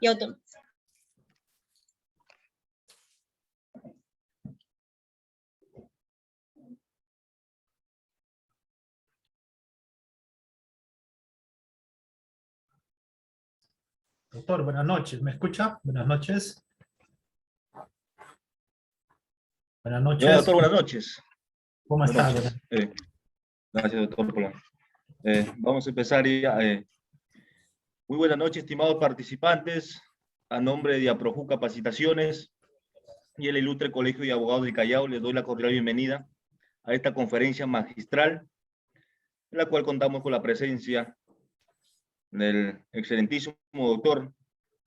Y auto. Doctor, buenas noches. ¿Me escucha? Buenas noches. Buenas noches. Bueno, doctor, buenas noches. ¿Cómo Buenas está? noches. Gracias, doctor. Vamos a empezar ya. Muy buenas noches, estimados participantes. A nombre de Aproju Capacitaciones y el Ilustre Colegio de Abogados del Callao, les doy la cordial bienvenida a esta conferencia magistral, en la cual contamos con la presencia del excelentísimo doctor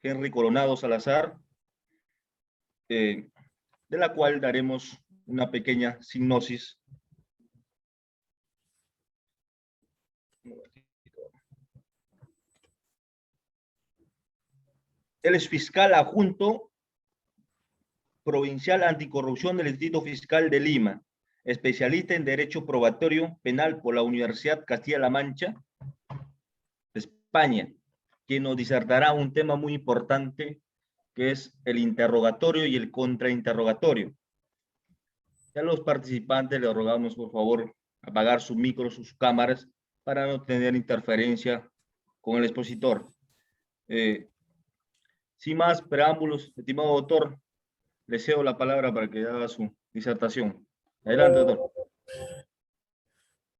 Henry Coronado Salazar, de la cual daremos una pequeña sinopsis. Él es fiscal adjunto provincial anticorrupción del Distrito Fiscal de Lima, especialista en Derecho Probatorio Penal por la Universidad Castilla-La Mancha, España, quien nos disertará un tema muy importante, que es el interrogatorio y el contrainterrogatorio. Ya a los participantes les rogamos, por favor, apagar sus micros, sus cámaras, para no tener interferencia con el expositor. Sin más preámbulos, estimado doctor, le cedo la palabra para que haga su disertación. Adelante, doctor.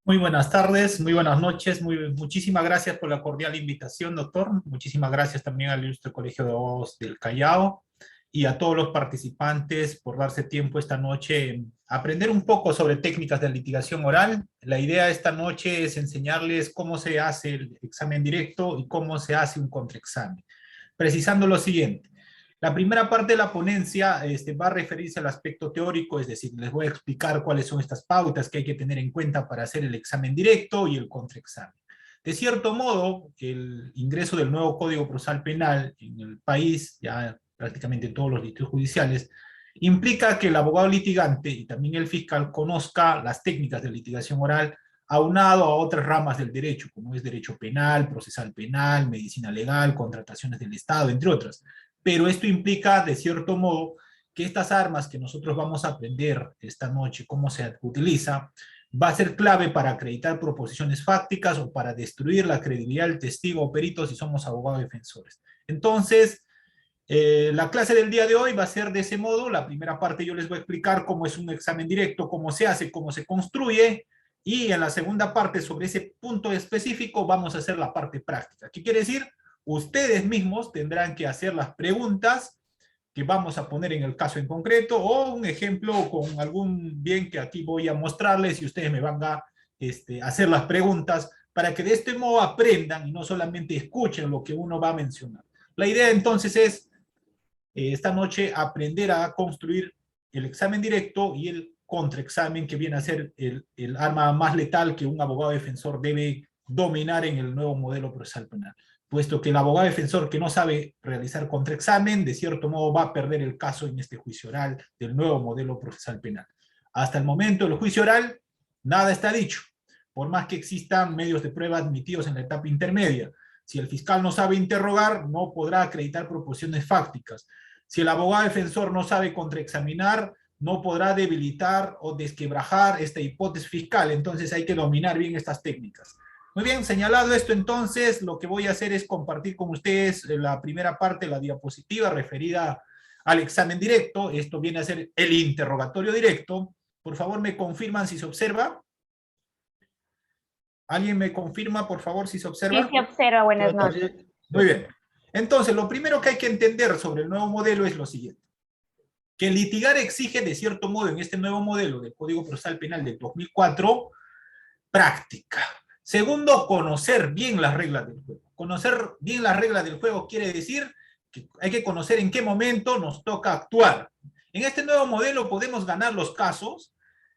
Muy buenas tardes, muy buenas noches. Muchísimas gracias por la cordial invitación, doctor. Muchísimas gracias también al Ilustre Colegio de Abogados del Callao y a todos los participantes por darse tiempo esta noche a aprender un poco sobre técnicas de litigación oral. La idea de esta noche es enseñarles cómo se hace el examen directo y cómo se hace un contraexamen. Precisando lo siguiente. La primera parte de la ponencia va a referirse al aspecto teórico, es decir, les voy a explicar cuáles son estas pautas que hay que tener en cuenta para hacer el examen directo y el contraexamen. De cierto modo, el ingreso del nuevo Código Procesal Penal en el país, ya prácticamente en todos los distritos judiciales, implica que el abogado litigante y también el fiscal conozca las técnicas de litigación oral aunado a otras ramas del derecho, como es derecho penal, procesal penal, medicina legal, contrataciones del Estado, entre otras. Pero esto implica, de cierto modo, que estas armas que nosotros vamos a aprender esta noche, cómo se utiliza, va a ser clave para acreditar proposiciones fácticas o para destruir la credibilidad del testigo o perito si somos abogados defensores. Entonces, la clase del día de hoy va a ser de ese modo. La primera parte yo les voy a explicar cómo es un examen directo, cómo se hace, cómo se construye, y en la segunda parte, sobre ese punto específico, vamos a hacer la parte práctica. ¿Qué quiere decir? Ustedes mismos tendrán que hacer las preguntas que vamos a poner en el caso en concreto, o un ejemplo con algún bien que aquí voy a mostrarles y ustedes me van a hacer las preguntas para que de este modo aprendan y no solamente escuchen lo que uno va a mencionar. La idea entonces es esta noche aprender a construir el examen directo y el contraexamen, que viene a ser el arma más letal que un abogado defensor debe dominar en el nuevo modelo procesal penal, puesto que el abogado defensor que no sabe realizar contraexamen, de cierto modo va a perder el caso en este juicio oral del nuevo modelo procesal penal. Hasta el momento, el juicio oral, nada está dicho, por más que existan medios de prueba admitidos en la etapa intermedia. Si el fiscal no sabe interrogar, no podrá acreditar proposiciones fácticas. Si el abogado defensor no sabe contraexaminar, no podrá debilitar o desquebrajar esta hipótesis fiscal. Entonces hay que dominar bien estas técnicas. Muy bien, señalado esto, entonces lo que voy a hacer es compartir con ustedes la primera parte, la diapositiva referida al examen directo. Esto viene a ser el interrogatorio directo. Por favor, me confirman si se observa. ¿Alguien me confirma, por favor, si se observa? Sí, se observa. Buenas noches. Muy bien. Entonces, lo primero que hay que entender sobre el nuevo modelo es lo siguiente. Que litigar exige, de cierto modo, en este nuevo modelo del Código Procesal Penal del 2004, práctica. Segundo, conocer bien las reglas del juego. Conocer bien las reglas del juego quiere decir que hay que conocer en qué momento nos toca actuar. En este nuevo modelo podemos ganar los casos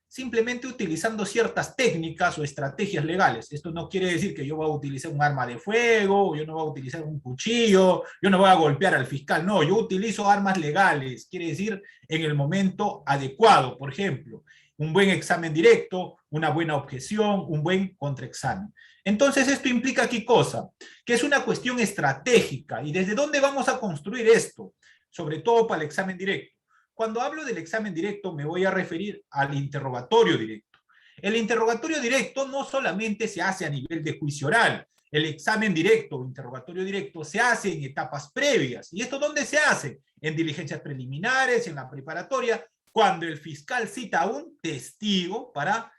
simplemente utilizando ciertas técnicas o estrategias legales. Esto no quiere decir que yo voy a utilizar un arma de fuego, yo no voy a utilizar un cuchillo, yo no voy a golpear al fiscal. No, yo utilizo armas legales, quiere decir en el momento adecuado. Por ejemplo, un buen examen directo, una buena objeción, un buen contraexamen. Entonces, esto implica ¿qué cosa? Que es una cuestión estratégica. ¿Y desde dónde vamos a construir esto? Sobre todo para el examen directo. Cuando hablo del examen directo, me voy a referir al interrogatorio directo. El interrogatorio directo no solamente se hace a nivel de juicio oral. El examen directo o interrogatorio directo se hace en etapas previas. ¿Y esto dónde se hace? En diligencias preliminares, en la preparatoria, cuando el fiscal cita a un testigo para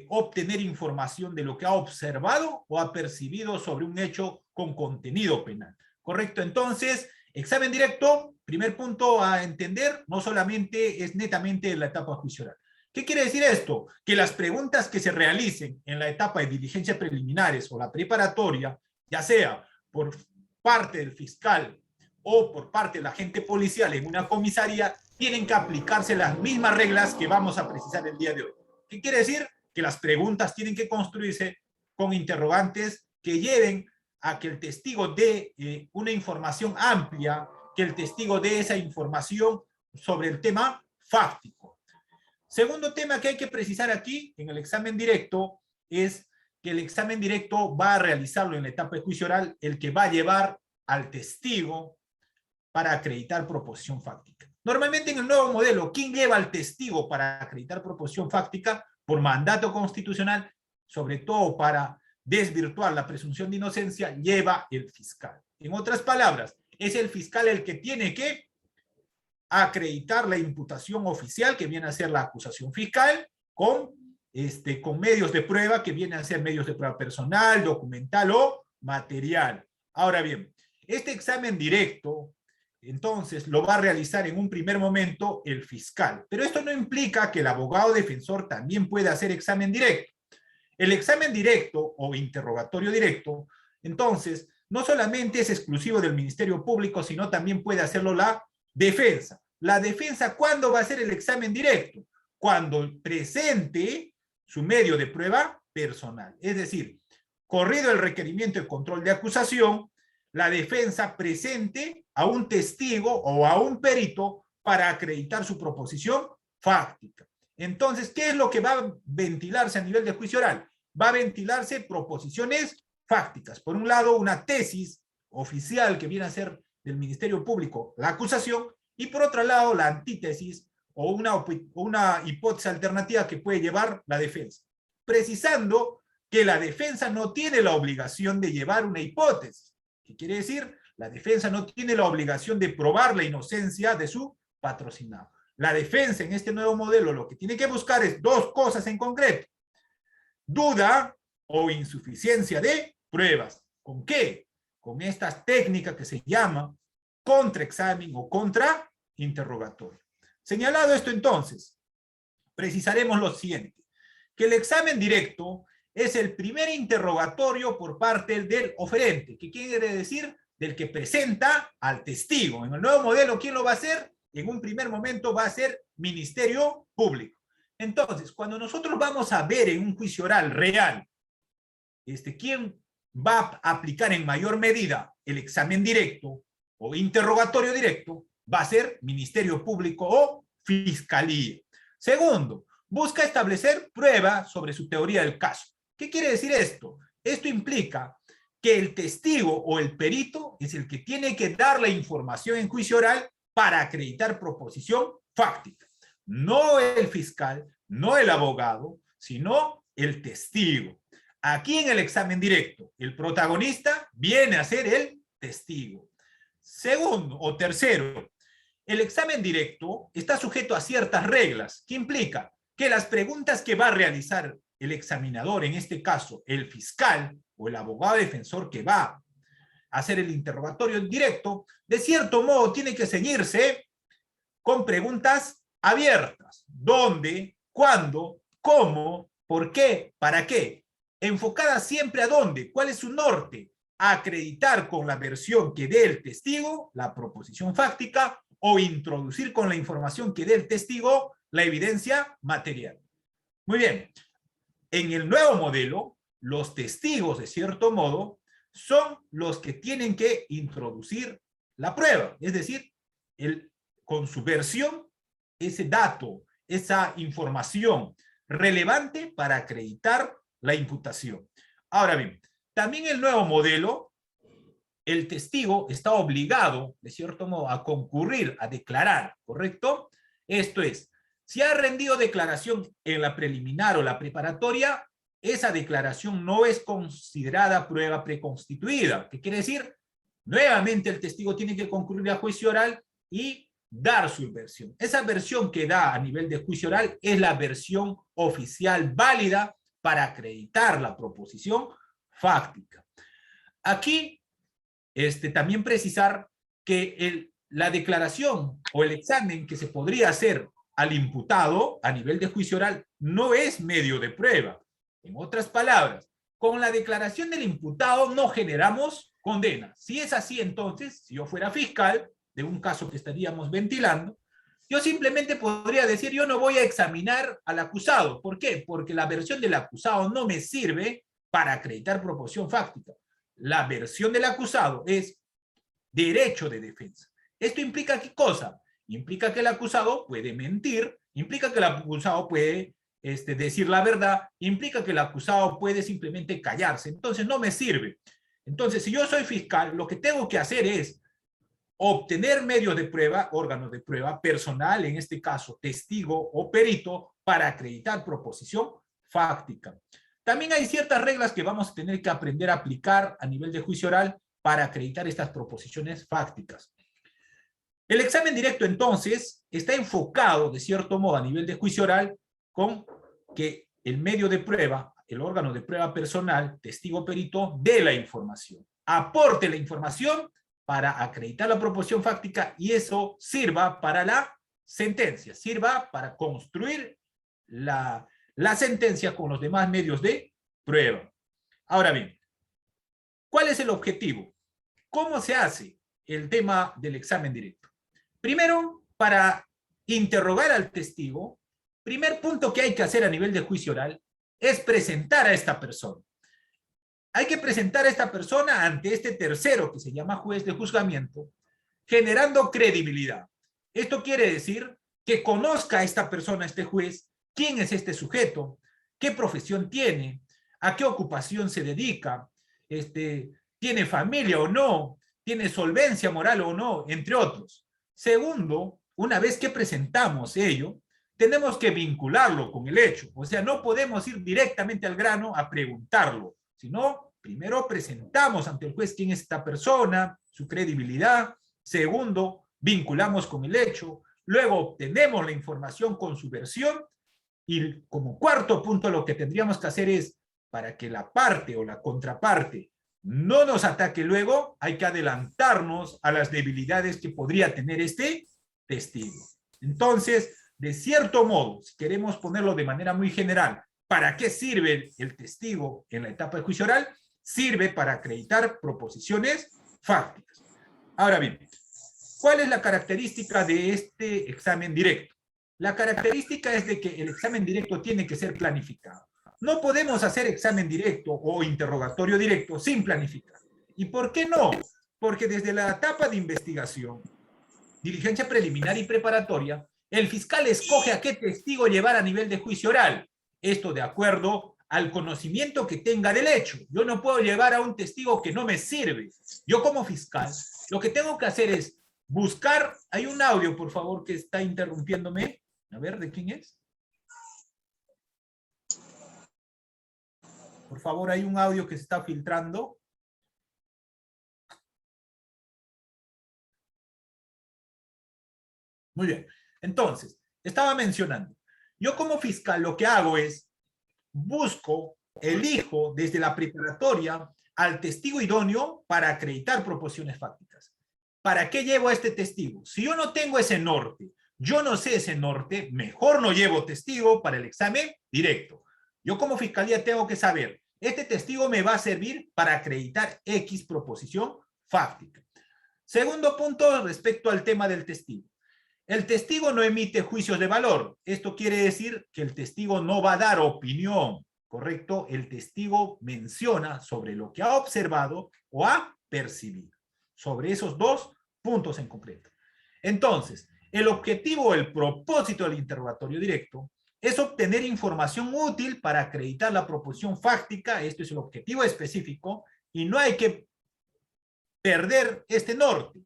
obtener información de lo que ha observado o ha percibido sobre un hecho con contenido penal. ¿Correcto? Entonces, examen directo, primer punto a entender, no solamente es netamente en la etapa juicio oral. ¿Qué quiere decir esto? Que las preguntas que se realicen en la etapa de diligencias preliminares o la preparatoria, ya sea por parte del fiscal o por parte del agente policial en una comisaría, tienen que aplicarse las mismas reglas que vamos a precisar el día de hoy. ¿Qué quiere decir? Que las preguntas tienen que construirse con interrogantes que lleven a que el testigo dé una información amplia, que el testigo dé esa información sobre el tema fáctico. Segundo tema que hay que precisar aquí en el examen directo es que el examen directo va a realizarlo en la etapa de juicio oral el que va a llevar al testigo para acreditar proposición fáctica. Normalmente en el nuevo modelo, ¿quién lleva al testigo para acreditar proposición fáctica? Por mandato constitucional, sobre todo para desvirtuar la presunción de inocencia, lleva el fiscal. En otras palabras, es el fiscal el que tiene que acreditar la imputación oficial, que viene a ser la acusación fiscal, con medios de prueba, que vienen a ser medios de prueba personal, documental o material. Ahora bien, este examen directo, entonces, lo va a realizar en un primer momento el fiscal. Pero esto no implica que el abogado defensor también pueda hacer examen directo. El examen directo o interrogatorio directo, entonces, no solamente es exclusivo del Ministerio Público, sino también puede hacerlo la defensa. La defensa, ¿cuándo va a hacer el examen directo? Cuando presente su medio de prueba personal. Es decir, corrido el requerimiento de control de acusación, la defensa presente a un testigo o a un perito para acreditar su proposición fáctica. Entonces, ¿qué es lo que va a ventilarse a nivel de juicio oral? Va a ventilarse proposiciones fácticas. Por un lado, una tesis oficial que viene a ser del Ministerio Público, la acusación, y por otro lado, la antítesis o una hipótesis alternativa que puede llevar la defensa, precisando que la defensa no tiene la obligación de llevar una hipótesis. ¿Qué quiere decir? La defensa no tiene la obligación de probar la inocencia de su patrocinado. La defensa en este nuevo modelo lo que tiene que buscar es dos cosas en concreto: duda o insuficiencia de pruebas. ¿Con qué? Con estas técnicas que se llama contraexamen o contrainterrogatorio. Señalado esto entonces, precisaremos lo siguiente: que el examen directo es el primer interrogatorio por parte del oferente. ¿Qué quiere decir? Del que presenta al testigo. En el nuevo modelo, ¿quién lo va a hacer? En un primer momento va a ser Ministerio Público. Entonces, cuando nosotros vamos a ver en un juicio oral real, quién va a aplicar en mayor medida el examen directo o interrogatorio directo, va a ser Ministerio Público o Fiscalía. Segundo, busca establecer prueba sobre su teoría del caso. ¿Qué quiere decir esto? Esto implica que el testigo o el perito es el que tiene que dar la información en juicio oral para acreditar proposición fáctica. No el fiscal, no el abogado, sino el testigo. Aquí en el examen directo, el protagonista viene a ser el testigo. Segundo o tercero, el examen directo está sujeto a ciertas reglas, que implica que las preguntas que va a realizar el examinador, en este caso el fiscal o el abogado defensor que va a hacer el interrogatorio directo, de cierto modo tiene que seguirse con preguntas abiertas. ¿Dónde? ¿Cuándo? ¿Cómo? ¿Por qué? ¿Para qué? Enfocadas siempre a dónde. ¿Cuál es su norte? A acreditar con la versión que dé el testigo la proposición fáctica o introducir con la información que dé el testigo la evidencia material. Muy bien. En el nuevo modelo, los testigos, de cierto modo, son los que tienen que introducir la prueba, es decir, con su versión, ese dato, esa información relevante para acreditar la imputación. Ahora bien, también el nuevo modelo, el testigo está obligado, de cierto modo, a concurrir, a declarar, ¿correcto? Esto es, si ha rendido declaración en la preliminar o la preparatoria, esa declaración no es considerada prueba preconstituida. ¿Qué quiere decir? Nuevamente el testigo tiene que concurrir a juicio oral y dar su versión. Esa versión que da a nivel de juicio oral es la versión oficial válida para acreditar la proposición fáctica. Aquí, también precisar que la declaración o el examen que se podría hacer al imputado a nivel de juicio oral no es medio de prueba. En otras palabras, con la declaración del imputado no generamos condena. Si es así, entonces, si yo fuera fiscal de un caso que estaríamos ventilando, yo simplemente podría decir, yo no voy a examinar al acusado. ¿Por qué? Porque la versión del acusado no me sirve para acreditar proposición fáctica. La versión del acusado es derecho de defensa. ¿Esto implica qué cosa? Implica que el acusado puede mentir, implica que el acusado puede decir la verdad, implica que el acusado puede simplemente callarse. Entonces no me sirve. Entonces, si yo soy fiscal, lo que tengo que hacer es obtener medios de prueba, órganos de prueba, personal, en este caso testigo o perito, para acreditar proposición fáctica. También hay ciertas reglas que vamos a tener que aprender a aplicar a nivel de juicio oral para acreditar estas proposiciones fácticas. El examen directo, entonces, está enfocado, de cierto modo, a nivel de juicio oral, con que el medio de prueba, el órgano de prueba personal, testigo perito, dé la información, aporte la información para acreditar la proposición fáctica y eso sirva para la sentencia, sirva para construir la sentencia con los demás medios de prueba. Ahora bien, ¿cuál es el objetivo? ¿Cómo se hace el tema del examen directo? Primero, para interrogar al testigo, primer punto que hay que hacer a nivel de juicio oral es presentar a esta persona. Hay que presentar a esta persona ante este tercero que se llama juez de juzgamiento, generando credibilidad. Esto quiere decir que conozca a esta persona, este juez, quién es este sujeto, qué profesión tiene, a qué ocupación se dedica, tiene familia o no, tiene solvencia moral o no, entre otros. Segundo, una vez que presentamos ello, tenemos que vincularlo con el hecho. O sea, no podemos ir directamente al grano a preguntarlo, sino primero presentamos ante el juez quién es esta persona, su credibilidad. Segundo, vinculamos con el hecho. Luego obtenemos la información con su versión. Y como cuarto punto, lo que tendríamos que hacer es, para que la parte o la contraparte no nos ataque luego, hay que adelantarnos a las debilidades que podría tener este testigo. Entonces, de cierto modo, si queremos ponerlo de manera muy general, ¿para qué sirve el testigo en la etapa de juicio oral? Sirve para acreditar proposiciones fácticas. Ahora bien, ¿cuál es la característica de este examen directo? La característica es de que el examen directo tiene que ser planificado. No podemos hacer examen directo o interrogatorio directo sin planificar. ¿Y por qué no? Porque desde la etapa de investigación, diligencia preliminar y preparatoria, el fiscal escoge a qué testigo llevar a nivel de juicio oral. Esto de acuerdo al conocimiento que tenga del hecho. Yo no puedo llevar a un testigo que no me sirve. Yo como fiscal, lo que tengo que hacer es buscar... Hay un audio, por favor, que está interrumpiéndome. A ver, ¿de quién es? Por favor, hay un audio que se está filtrando. Muy bien. Entonces, estaba mencionando. Yo como fiscal lo que hago es busco, elijo desde la preparatoria al testigo idóneo para acreditar proposiciones fácticas. ¿Para qué llevo a este testigo? Si yo no tengo ese norte, yo no sé ese norte, mejor no llevo testigo para el examen directo. Yo como fiscalía tengo que saber, este testigo me va a servir para acreditar X proposición fáctica. Segundo punto respecto al tema del testigo. El testigo no emite juicios de valor. Esto quiere decir que el testigo no va a dar opinión, ¿correcto? El testigo menciona sobre lo que ha observado o ha percibido. Sobre esos dos puntos en concreto. Entonces, el objetivo o el propósito del interrogatorio directo es obtener información útil para acreditar la proposición fáctica. Esto es el objetivo específico y no hay que perder este norte.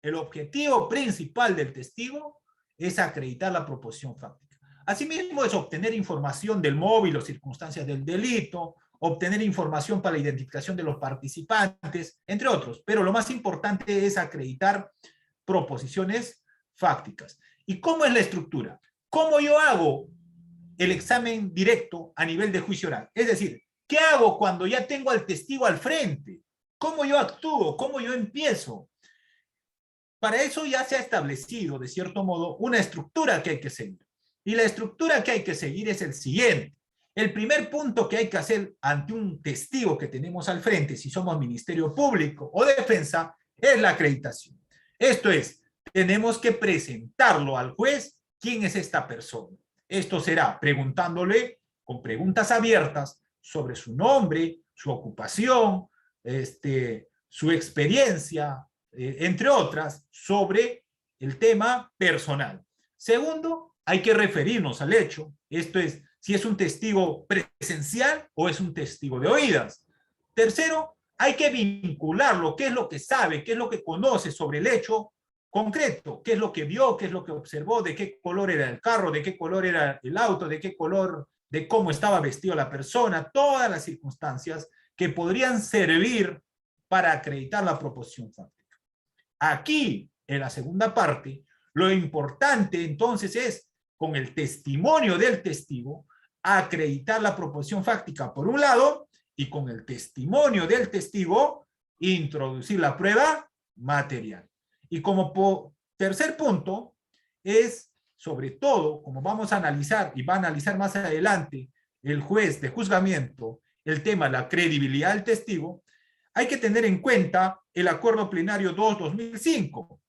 El objetivo principal del testigo es acreditar la proposición fáctica. Asimismo, es obtener información del móvil o circunstancias del delito, obtener información para la identificación de los participantes, entre otros. Pero lo más importante es acreditar proposiciones fácticas. ¿Y cómo es la estructura? ¿Cómo yo hago el examen directo a nivel de juicio oral? Es decir, ¿qué hago cuando ya tengo al testigo al frente? ¿Cómo yo actúo? ¿Cómo yo empiezo? Para eso ya se ha establecido, de cierto modo, una estructura que hay que seguir. Y la estructura que hay que seguir es el siguiente. El primer punto que hay que hacer ante un testigo que tenemos al frente, si somos Ministerio Público o Defensa, es la acreditación. Esto es, tenemos que presentarlo al juez quién es esta persona. Esto será preguntándole con preguntas abiertas sobre su nombre, su ocupación, su experiencia, entre otras, sobre el tema personal. Segundo, hay que referirnos al hecho. Esto es, si es un testigo presencial o es un testigo de oídas. Tercero, hay que vincularlo, qué es lo que sabe, qué es lo que conoce sobre el hecho concreto, qué es lo que vio, qué es lo que observó, de qué color era el carro, de qué color era el auto, de qué color, de cómo estaba vestido la persona, todas las circunstancias que podrían servir para acreditar la proposición fáctica. Aquí, en la segunda parte, lo importante entonces es, con el testimonio del testigo, acreditar la proposición fáctica por un lado, y con el testimonio del testigo, introducir la prueba material. Y como tercer punto, es sobre todo, como vamos a analizar, y va a analizar más adelante el juez de juzgamiento, el tema de la credibilidad del testigo, hay que tener en cuenta el Acuerdo Plenario 2-2005.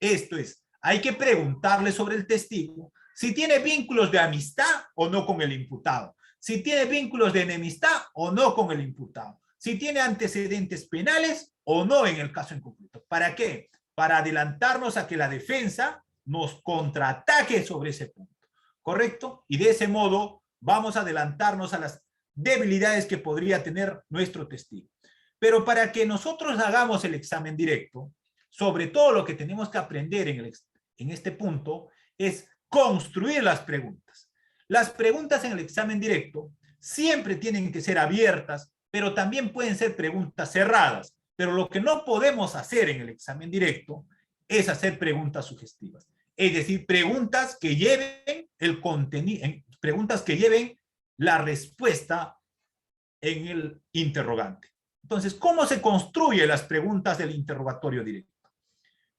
Esto es, hay que preguntarle sobre el testigo si tiene vínculos de amistad o no con el imputado, si tiene vínculos de enemistad o no con el imputado, si tiene antecedentes penales o no en el caso en concreto. ¿Para qué? Para adelantarnos a que la defensa nos contraataque sobre ese punto, ¿correcto? Y de ese modo vamos a adelantarnos a las debilidades que podría tener nuestro testigo. Pero para que nosotros hagamos el examen directo, sobre todo lo que tenemos que aprender en en este punto es construir las preguntas. Las preguntas en el examen directo siempre tienen que ser abiertas, pero también pueden ser preguntas cerradas. Pero lo que no podemos hacer en el examen directo es hacer preguntas sugestivas. Es decir, preguntas que lleven el contenido, preguntas que lleven la respuesta en el interrogante. Entonces, ¿cómo se construyen las preguntas del interrogatorio directo?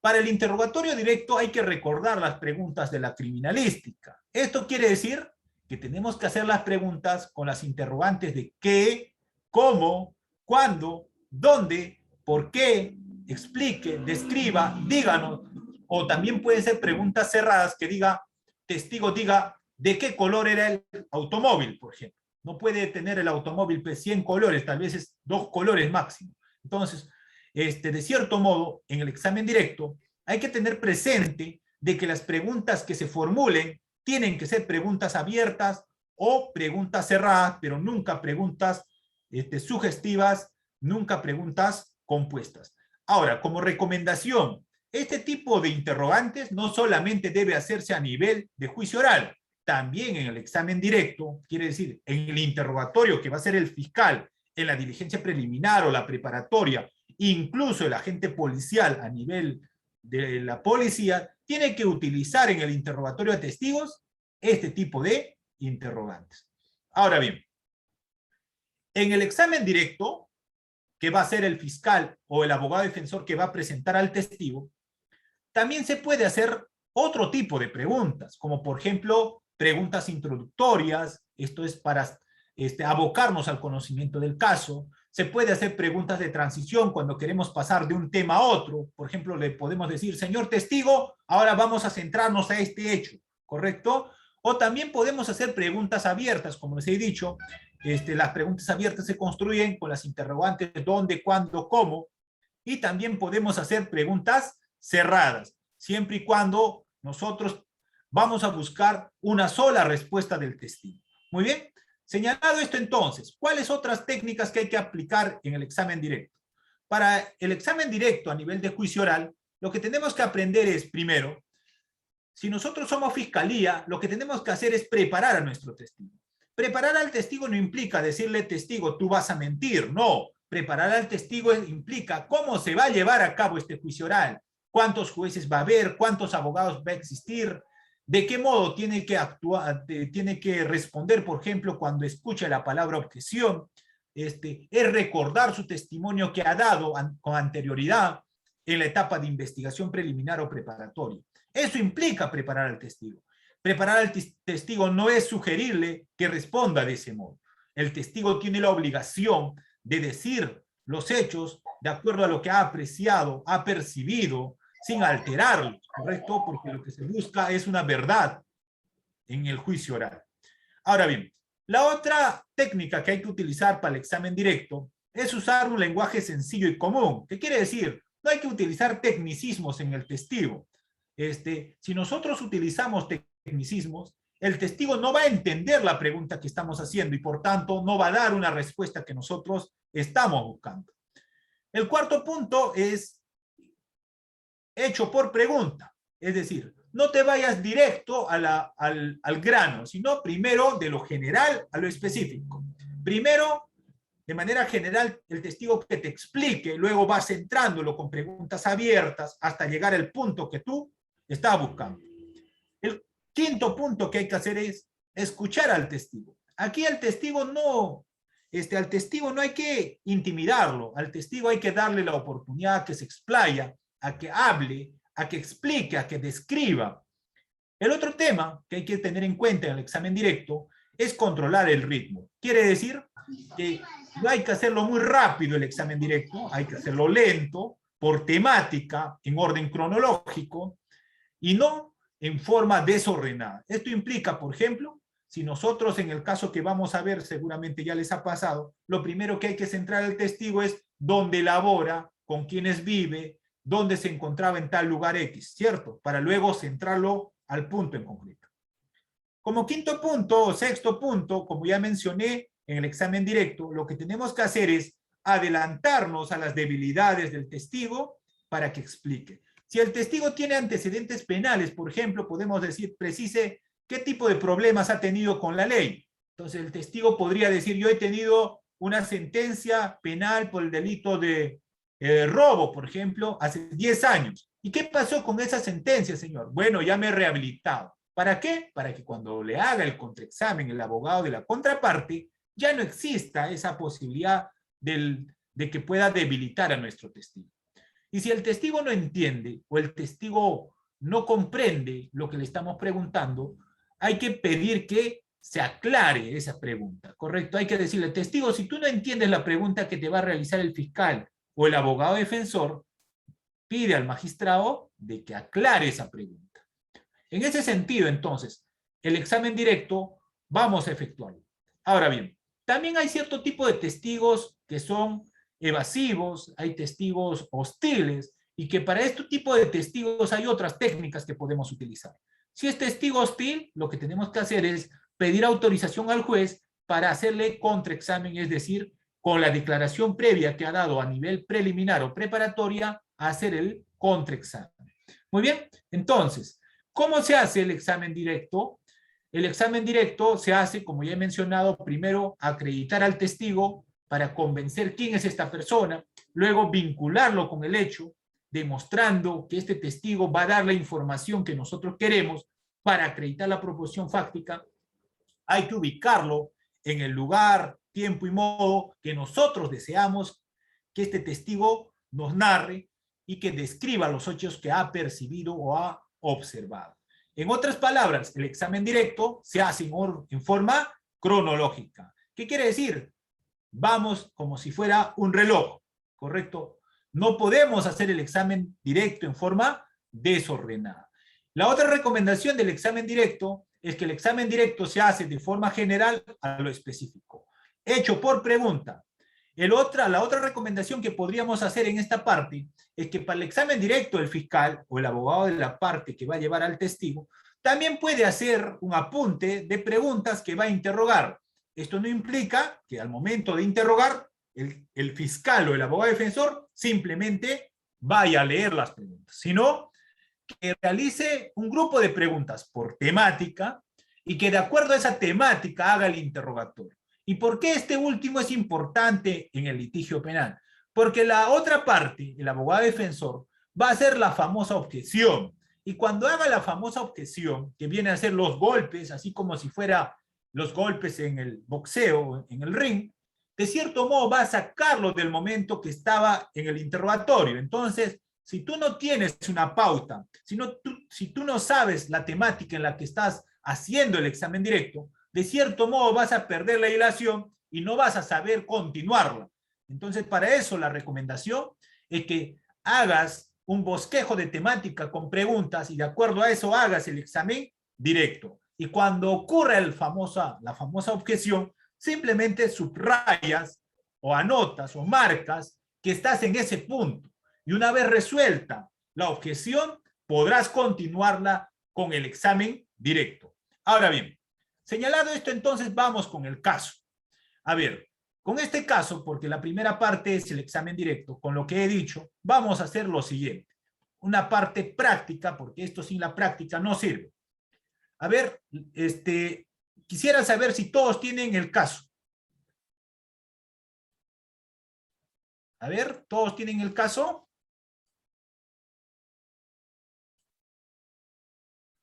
Para el interrogatorio directo hay que recordar las preguntas de la criminalística. Esto quiere decir que tenemos que hacer las preguntas con las interrogantes de qué, cómo, cuándo, dónde, por qué, explique, describa, díganos. O también pueden ser preguntas cerradas que diga, testigo diga, ¿de qué color era el automóvil, por ejemplo? No puede tener el automóvil pues, 100 colores, tal vez es 2 colores máximo. Entonces, de cierto modo, en el examen directo, hay que tener presente de que las preguntas que se formulen tienen que ser preguntas abiertas o preguntas cerradas, pero nunca preguntas sugestivas, nunca preguntas compuestas. Ahora, como recomendación, este tipo de interrogantes no solamente debe hacerse a nivel de juicio oral, también en el examen directo, quiere decir, en el interrogatorio que va a ser el fiscal, en la diligencia preliminar o la preparatoria, incluso el agente policial a nivel de la policía, tiene que utilizar en el interrogatorio de testigos este tipo de interrogantes. Ahora bien, en el examen directo, que va a ser el fiscal o el abogado defensor que va a presentar al testigo, también se puede hacer otro tipo de preguntas, como por ejemplo, preguntas introductorias, esto es para abocarnos al conocimiento del caso. Se puede hacer preguntas de transición cuando queremos pasar de un tema a otro. Por ejemplo, le podemos decir, señor testigo, ahora vamos a centrarnos a este hecho, ¿correcto? O también podemos hacer preguntas abiertas, como les he dicho. Las preguntas abiertas se construyen con las interrogantes dónde, cuándo, cómo. Y también podemos hacer preguntas cerradas, siempre y cuando nosotros vamos a buscar una sola respuesta del testigo. Muy bien. Señalado esto entonces, ¿cuáles otras técnicas que hay que aplicar en el examen directo? Para el examen directo a nivel de juicio oral, lo que tenemos que aprender es, primero, si nosotros somos fiscalía, lo que tenemos que hacer es preparar a nuestro testigo. Preparar al testigo no implica decirle, testigo, tú vas a mentir, no. Preparar al testigo implica cómo se va a llevar a cabo este juicio oral, cuántos jueces va a haber, cuántos abogados va a existir, de qué modo tiene que actuar, tiene que responder, por ejemplo, cuando escucha la palabra objeción, es recordar su testimonio que ha dado con anterioridad en la etapa de investigación preliminar o preparatoria. Eso implica preparar al testigo. Preparar al testigo no es sugerirle que responda de ese modo. El testigo tiene la obligación de decir los hechos de acuerdo a lo que ha apreciado, ha percibido, sin alterarlo, ¿correcto? Porque lo que se busca es una verdad en el juicio oral. Ahora bien, la otra técnica que hay que utilizar para el examen directo es usar un lenguaje sencillo y común. ¿Qué quiere decir? No hay que utilizar tecnicismos en el testigo. Si nosotros utilizamos tecnicismos, el testigo no va a entender la pregunta que estamos haciendo y por tanto no va a dar una respuesta que nosotros estamos buscando. El cuarto punto es hecho por pregunta, es decir, no te vayas directo al grano, sino primero de lo general a lo específico. Primero, de manera general, el testigo que te explique, luego vas centrándolo con preguntas abiertas hasta llegar al punto que tú estás buscando. El quinto punto que hay que hacer es escuchar al testigo. Aquí al testigo no hay que intimidarlo, al testigo hay que darle la oportunidad que se explaya, a que hable, a que explique, a que describa. El otro tema que hay que tener en cuenta en el examen directo es controlar el ritmo. Quiere decir que no hay que hacerlo muy rápido el examen directo, hay que hacerlo lento, por temática, en orden cronológico, y no en forma desordenada. Esto implica, por ejemplo, si nosotros en el caso que vamos a ver, seguramente ya les ha pasado, lo primero que hay que centrar al testigo es dónde labora, con quiénes vive, dónde se encontraba en tal lugar X, ¿cierto? Para luego centrarlo al punto en concreto. Como quinto punto o sexto punto, como ya mencioné en el examen directo, lo que tenemos que hacer es adelantarnos a las debilidades del testigo para que explique. Si el testigo tiene antecedentes penales, por ejemplo, podemos decir, precise qué tipo de problemas ha tenido con la ley. Entonces el testigo podría decir, yo he tenido una sentencia penal por el delito de robo, por ejemplo, hace 10 años. ¿Y qué pasó con esa sentencia, señor? Bueno, ya me he rehabilitado. ¿Para qué? Para que cuando le haga el contraexamen el abogado de la contraparte, ya no exista esa posibilidad de que pueda debilitar a nuestro testigo. Y si el testigo no entiende o el testigo no comprende lo que le estamos preguntando, hay que pedir que se aclare esa pregunta, ¿correcto? Hay que decirle, testigo, si tú no entiendes la pregunta que te va a realizar el fiscal o el abogado defensor, pide al magistrado de que aclare esa pregunta. En ese sentido, entonces, el examen directo vamos a efectuarlo. Ahora bien, también hay cierto tipo de testigos que son evasivos, hay testigos hostiles, y que para este tipo de testigos hay otras técnicas que podemos utilizar. Si es testigo hostil, lo que tenemos que hacer es pedir autorización al juez para hacerle contraexamen, es decir, con la declaración previa que ha dado a nivel preliminar o preparatoria, a hacer el contraexamen. Muy bien, entonces, ¿cómo se hace el examen directo? El examen directo se hace, como ya he mencionado, primero acreditar al testigo para convencer quién es esta persona, luego vincularlo con el hecho, demostrando que este testigo va a dar la información que nosotros queremos para acreditar la proposición fáctica. Hay que ubicarlo en el lugar, tiempo y modo que nosotros deseamos que este testigo nos narre y que describa los hechos que ha percibido o ha observado. En otras palabras, el examen directo se hace en forma cronológica. ¿Qué quiere decir? Vamos como si fuera un reloj, ¿correcto? No podemos hacer el examen directo en forma desordenada. La otra recomendación del examen directo es que el examen directo se hace de forma general a lo específico, hecho por pregunta. La otra recomendación que podríamos hacer en esta parte es que para el examen directo el fiscal o el abogado de la parte que va a llevar al testigo también puede hacer un apunte de preguntas que va a interrogar. Esto no implica que al momento de interrogar el fiscal o el abogado defensor simplemente vaya a leer las preguntas, sino que realice un grupo de preguntas por temática y que de acuerdo a esa temática haga el interrogatorio. ¿Y por qué este último es importante en el litigio penal? Porque la otra parte, el abogado defensor, va a hacer la famosa objeción. Y cuando haga la famosa objeción, que viene a ser los golpes, así como si fuera los golpes en el boxeo, en el ring, de cierto modo va a sacarlo del momento que estaba en el interrogatorio. Entonces, si tú no tienes una pauta, si tú no sabes la temática en la que estás haciendo el examen directo, de cierto modo vas a perder la hilación y no vas a saber continuarla. Entonces, para eso la recomendación es que hagas un bosquejo de temática con preguntas y de acuerdo a eso hagas el examen directo. Y cuando ocurra la famosa objeción, simplemente subrayas o anotas o marcas que estás en ese punto. Y una vez resuelta la objeción, podrás continuarla con el examen directo. Ahora bien, señalado esto, entonces vamos con el caso. A ver, con este caso, porque la primera parte es el examen directo, con lo que he dicho, vamos a hacer lo siguiente. Una parte práctica, porque esto sin la práctica no sirve. A ver, quisiera saber si todos tienen el caso. A ver, ¿todos tienen el caso?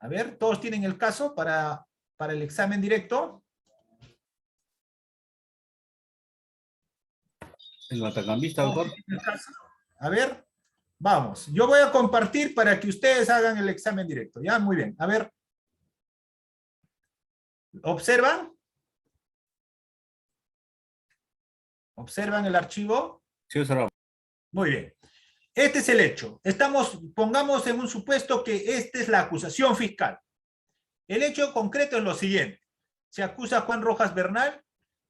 A ver, ¿todos tienen el caso para el examen directo? El batacambista, doctor. A ver, vamos. Yo voy a compartir para que ustedes hagan el examen directo. Ya, muy bien. A ver. ¿Observan? ¿Observan el archivo? Sí, observamos. Muy bien. Este es el hecho. Pongamos en un supuesto que esta es la acusación fiscal. El hecho concreto es lo siguiente. Se acusa a Juan Rojas Bernal,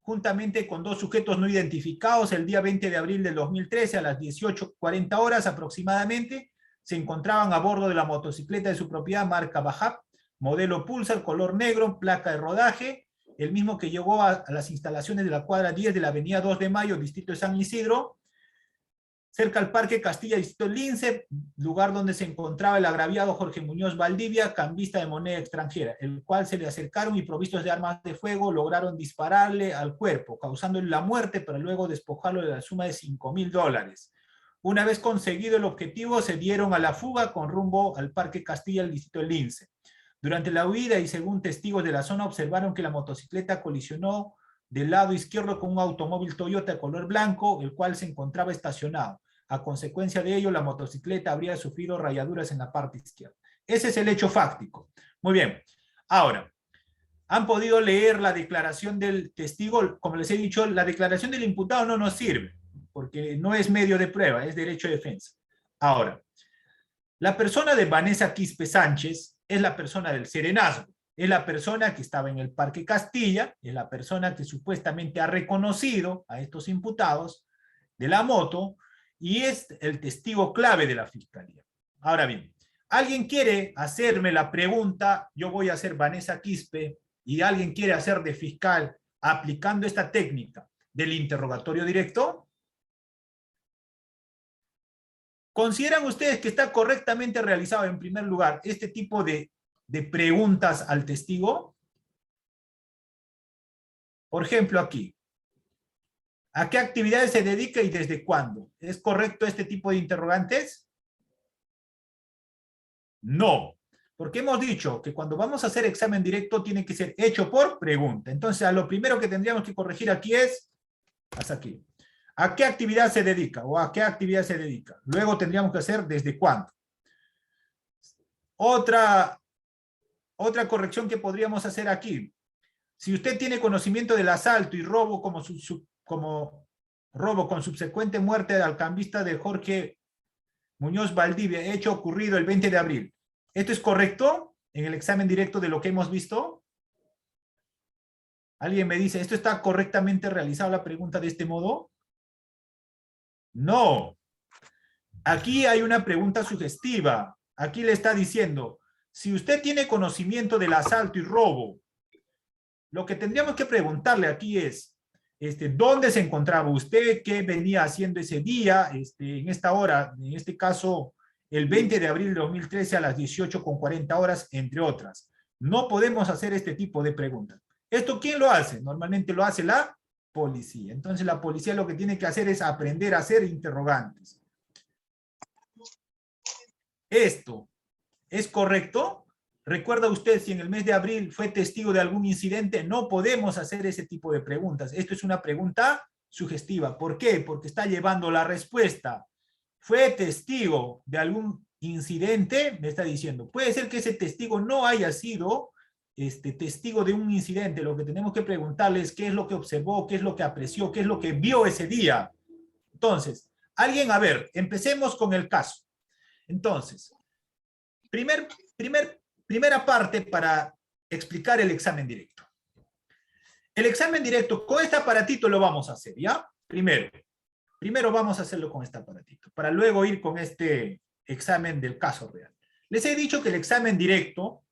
juntamente con dos sujetos no identificados, el día 20 de abril del 2013 a las 18:40 horas aproximadamente, se encontraban a bordo de la motocicleta de su propiedad marca Bajab, modelo Pulsar, color negro, placa de rodaje, el mismo que llegó a las instalaciones de la cuadra 10 de la avenida 2 de Mayo, distrito de San Isidro, cerca al Parque Castilla, distrito Lince, lugar donde se encontraba el agraviado Jorge Muñoz Valdivia, cambista de moneda extranjera, el cual se le acercaron y provistos de armas de fuego lograron dispararle al cuerpo, causándole la muerte, para luego despojarlo de la suma de $5.000. Una vez conseguido el objetivo, se dieron a la fuga con rumbo al Parque Castilla, el distrito Lince. Durante la huida y según testigos de la zona, observaron que la motocicleta colisionó del lado izquierdo con un automóvil Toyota de color blanco, el cual se encontraba estacionado. A consecuencia de ello, la motocicleta habría sufrido rayaduras en la parte izquierda. Ese es el hecho fáctico. Muy bien. Ahora, ¿han podido leer la declaración del testigo? Como les he dicho, la declaración del imputado no nos sirve, porque no es medio de prueba, es derecho de defensa. Ahora, la persona de Vanessa Quispe Sánchez es la persona del serenazgo, es la persona que estaba en el Parque Castilla, es la persona que supuestamente ha reconocido a estos imputados de la moto y es el testigo clave de la fiscalía. Ahora bien, ¿alguien quiere hacerme la pregunta? Yo voy a ser Vanessa Quispe y alguien quiere hacer de fiscal aplicando esta técnica del interrogatorio directo. ¿Consideran ustedes que está correctamente realizado en primer lugar este tipo de preguntas al testigo? Por ejemplo, aquí. ¿A qué actividades se dedica y desde cuándo? ¿Es correcto este tipo de interrogantes? No. Porque hemos dicho que cuando vamos a hacer examen directo tiene que ser hecho por pregunta. Entonces, a lo primero que tendríamos que corregir aquí es, hasta aquí. ¿A qué actividad se dedica? ¿O a qué actividad se dedica? Luego tendríamos que hacer desde cuándo. Otra corrección que podríamos hacer aquí. Si usted tiene conocimiento del asalto y robo como robo con subsecuente muerte del cambista de Jorge Muñoz Valdivia, hecho ocurrido el 20 de abril. ¿Esto es correcto en el examen directo de lo que hemos visto? ¿Alguien me dice, ¿esto está correctamente realizado la pregunta de este modo? No. Aquí hay una pregunta sugestiva. Aquí le está diciendo, si usted tiene conocimiento del asalto y robo, lo que tendríamos que preguntarle aquí es, ¿dónde se encontraba usted? ¿Qué venía haciendo ese día? En esta hora, en este caso, el 20 de abril de 2013 a las 18:40, entre otras. No podemos hacer este tipo de preguntas. ¿Esto quién lo hace? Normalmente lo hace la policía. Entonces la policía lo que tiene que hacer es aprender a hacer interrogantes. ¿Esto es correcto? ¿Recuerda usted si en el mes de abril fue testigo de algún incidente? No podemos hacer ese tipo de preguntas. Esto es una pregunta sugestiva. ¿Por qué? Porque está llevando la respuesta. ¿Fue testigo de algún incidente? Me está diciendo. Puede ser que ese testigo no haya sido testigo de un incidente. Lo que tenemos que preguntarle es qué es lo que observó, qué es lo que apreció, qué es lo que vio ese día. Entonces, alguien, a ver, empecemos con el caso. Entonces, primera parte para explicar el examen directo. El examen directo, con este aparatito lo vamos a hacer, ¿ya? Primero vamos a hacerlo con este aparatito, para luego ir con este examen del caso real. Les he dicho que el examen directo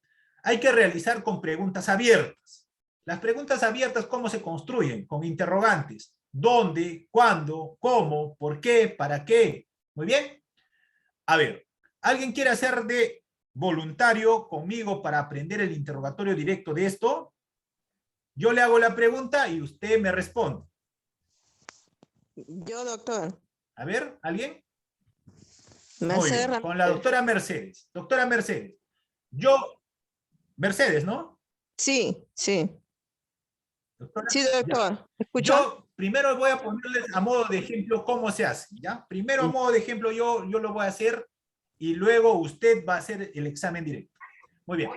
hay que realizar con preguntas abiertas. Las preguntas abiertas, ¿cómo se construyen? Con interrogantes. ¿Dónde? ¿Cuándo? ¿Cómo? ¿Por qué? ¿Para qué? Muy bien. A ver, ¿alguien quiere hacer de voluntario conmigo para aprender el interrogatorio directo de esto? Yo le hago la pregunta y usted me responde. Yo, doctor. A ver, ¿alguien? Mercedes Muy bien, Ramírez. con la doctora Mercedes. Doctora Mercedes, Mercedes, ¿no? Sí, sí. Doctora, Sí, doctor. ya. ¿Escuchó? Yo primero voy a ponerles a modo de ejemplo cómo se hace, ¿ya? Primero a modo de ejemplo yo lo voy a hacer y luego usted va a hacer el examen directo. Muy bien.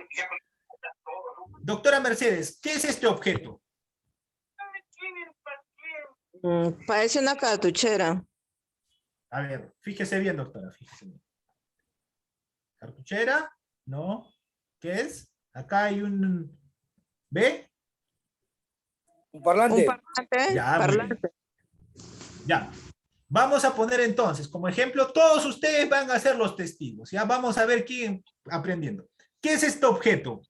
Doctora Mercedes, ¿qué es este objeto? Parece una cartuchera. A ver, fíjese bien, doctora, fíjese bien. ¿Cartuchera? ¿No? ¿Qué es? Acá hay un... ¿Ve? Un parlante. Un parlante. Ya, muy Parlante. bien. Ya. Vamos a poner entonces, como ejemplo, todos ustedes van a ser los testigos. Ya vamos a ver quién aprendiendo. ¿Qué es este objeto?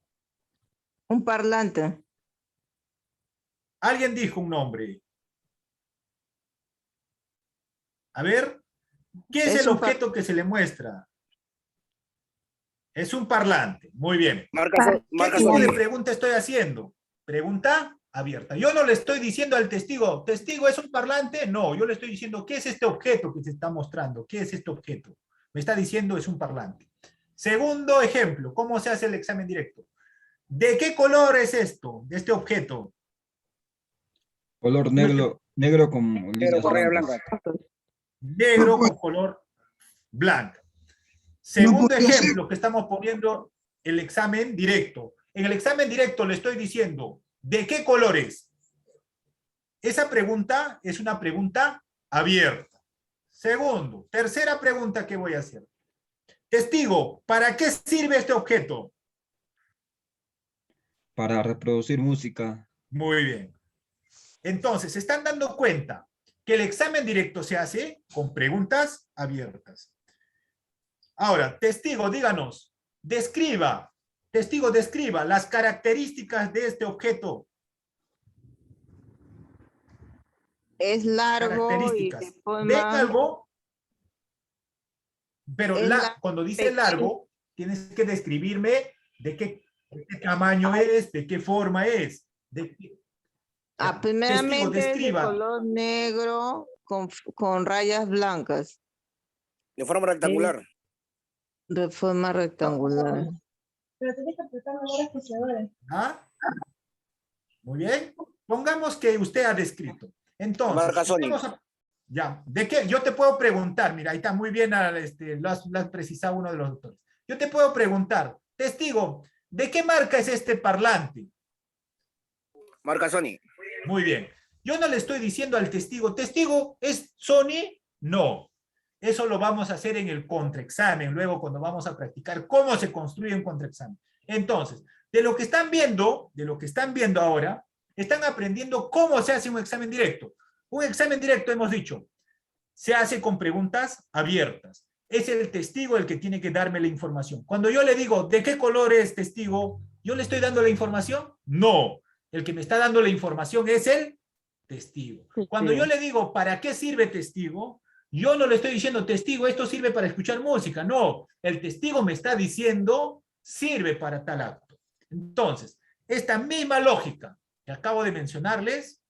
Un parlante. Alguien dijo un nombre. A ver, ¿Qué es Es el un par- objeto que se le muestra? Es un parlante. Muy bien. Marca ¿Qué tipo de Sony. pregunta estoy haciendo? Pregunta abierta. Yo no le estoy diciendo al testigo, ¿testigo es un parlante? No, yo le estoy diciendo, ¿qué es este objeto que se está mostrando? ¿Qué es este objeto? Me está diciendo, es un parlante. Segundo ejemplo, ¿cómo se hace el examen directo? ¿De qué color es esto, de este objeto? Color negro con Negro líneas con raya blancas. blanca. Negro con color blanco. Segundo ejemplo que estamos poniendo el examen directo. En el examen directo le estoy diciendo, ¿de qué color es? Esa pregunta es una pregunta abierta. Segundo, tercera pregunta que voy a hacer. Testigo, ¿para qué sirve este objeto? Para reproducir música. Muy bien. Entonces, se están dando cuenta que el examen directo se hace con preguntas abiertas. Ahora, testigo, díganos, testigo, describa las características de este objeto. Es largo y Características. de ¿Ven forma... algo? Pero Es cuando dice pequeño. largo, tienes que describirme de qué tamaño es, de qué forma es. Ya. Testigo, Primeramente es de describa. color negro con rayas blancas, De forma rectangular. de forma rectangular. Pero tienes que apretar los especiadores. ¿Ah? Muy bien. Pongamos que usted ha descrito. Entonces, Marca Sony. ya, ¿de qué? Yo te puedo preguntar, mira, ahí está muy bien, lo has precisado uno de los doctores. Yo te puedo preguntar, testigo, ¿de qué marca es este parlante? Marca Sony. Muy bien. Yo no le estoy diciendo al testigo, ¿testigo es Sony? No. Eso lo vamos a hacer en el contraexamen, luego cuando vamos a practicar cómo se construye un contraexamen. Entonces, de lo que están viendo ahora, están aprendiendo cómo se hace un examen directo. Un examen directo, hemos dicho, se hace con preguntas abiertas. Es el testigo el que tiene que darme la información. Cuando yo le digo, ¿de qué color es testigo? ¿Yo le estoy dando la información? No. El que me está dando la información es el testigo. Cuando yo le digo, ¿para qué sirve testigo? Yo no le estoy diciendo, testigo, esto sirve para escuchar música. No, el testigo me está diciendo, sirve para tal acto. Entonces, esta misma lógica que acabo de mencionarles,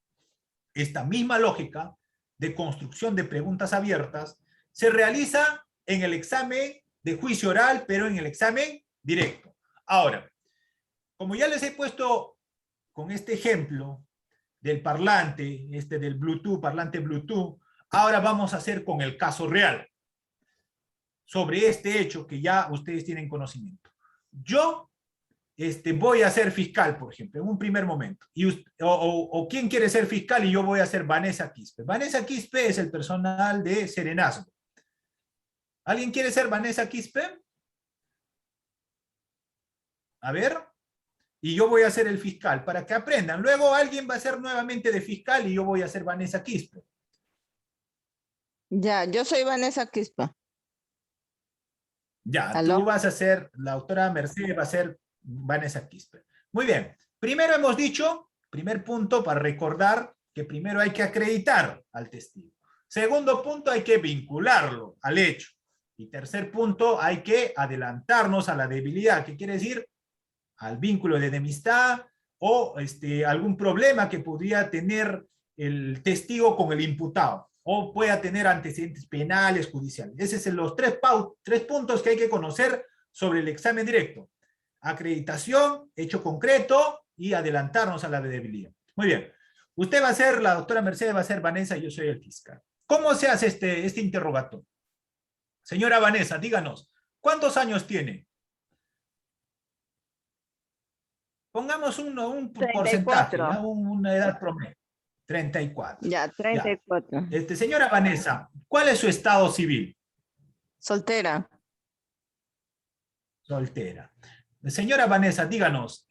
esta misma lógica de construcción de preguntas abiertas, se realiza en el examen de juicio oral, pero en el examen directo. Ahora, como ya les he puesto con este ejemplo del parlante, del Bluetooth, parlante Bluetooth, ahora vamos a hacer con el caso real, sobre este hecho que ya ustedes tienen conocimiento. Yo voy a ser fiscal, por ejemplo, en un primer momento. O ¿quién quiere ser fiscal? Y yo voy a ser Vanessa Quispe. Vanessa Quispe es el personal de Serenazgo. ¿Alguien quiere ser Vanessa Quispe? A ver. Y yo voy a ser el fiscal, para que aprendan. Luego alguien va a ser nuevamente de fiscal y yo voy a ser Vanessa Quispe. Ya, yo soy Vanessa Quispa. Ya, ¿Aló? tú vas a ser, la doctora Mercedes va a ser Vanessa Quispe. Muy bien. Primero hemos dicho, primer punto para recordar que primero hay que acreditar al testigo. Segundo punto, hay que vincularlo al hecho. Y tercer punto, hay que adelantarnos a la debilidad. ¿Qué quiere decir? Al vínculo de enemistad o algún problema que podría tener el testigo con el imputado o pueda tener antecedentes penales, judiciales. Esos son los tres puntos que hay que conocer sobre el examen directo. Acreditación, hecho concreto y adelantarnos a la debilidad. Muy bien. Usted va a ser, la doctora Mercedes va a ser Vanessa y yo soy el fiscal. ¿Cómo se hace este interrogatorio? Señora Vanessa, díganos, ¿cuántos años tiene? Pongamos un 34. porcentaje, ¿ya? Una edad promedio. 34. Ya, 34. Ya. Señora Vanessa, ¿cuál es su estado civil? Soltera. Soltera. Señora Vanessa, díganos,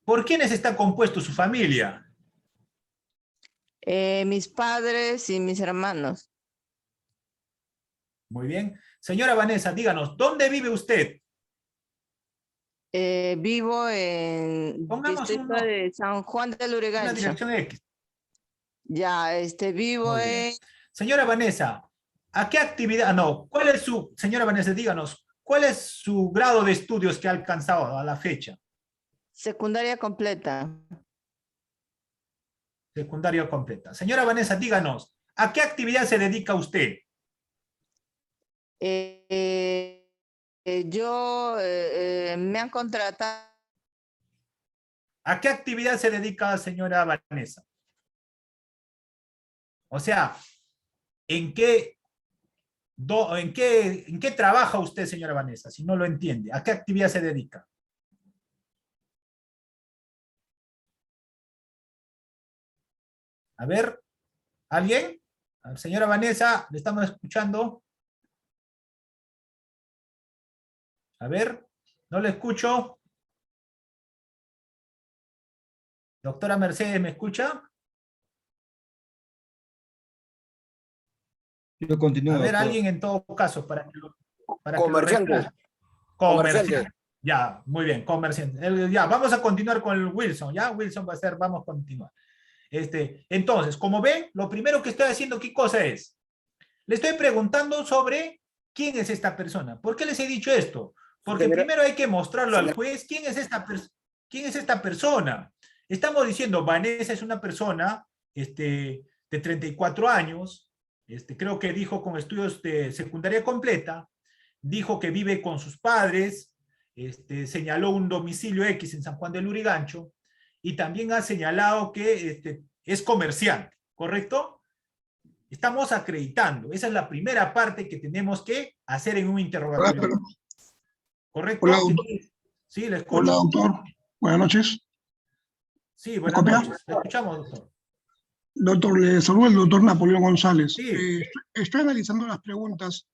¿por quiénes está compuesto su familia? Mis padres y mis hermanos. Muy bien. Señora Vanessa, díganos, ¿dónde vive usted? Vivo en Pongamos distrito de San Juan del una Lurigancho. dirección X. Ya, vivo Muy bien. en... Señora Vanessa, ¿A qué actividad? No, ¿cuál es su, señora Vanessa, díganos, cuál es su grado de estudios que ha alcanzado a la fecha? Secundaria completa. Secundaria completa. Señora Vanessa, díganos, ¿a qué actividad se dedica usted? Me han contratado. ¿A qué actividad se dedica señora Vanessa? O sea, ¿en qué trabaja usted, señora Vanessa? Si no lo entiende, ¿a qué actividad se dedica? A ver, ¿alguien? Señora Vanessa, le estamos escuchando. A ver, no le escucho. Doctora Mercedes, ¿me escucha? Yo continúo, A ver, doctor. alguien en todo caso, para que lo Comerciante. reemplace. Comerciante. Comerciante. Ya, muy bien, comerciante. Ya, vamos a continuar con el Wilson, ¿ya? Wilson va a ser, vamos a continuar. Entonces, como ven, lo primero que estoy haciendo, ¿qué cosa es? Le estoy preguntando sobre quién es esta persona. ¿Por qué les he dicho esto? Porque Señora- primero hay que mostrarlo al señora- juez quién es esta persona. Estamos diciendo, Vanessa es una persona de 34 años, creo que dijo con estudios de secundaria completa, dijo que vive con sus padres, señaló un domicilio X en San Juan del Lurigancho, y también ha señalado que es comerciante, ¿correcto? Estamos acreditando. Esa es la primera parte que tenemos que hacer en un interrogatorio. ¿Correcto? Hola, doctor. Sí, le Hola, escucho. doctor. Buenas noches. Sí, buenas copia? noches. Le escuchamos, doctor. Doctor, le saluda el doctor Napoleón González. Sí. Estoy analizando las preguntas.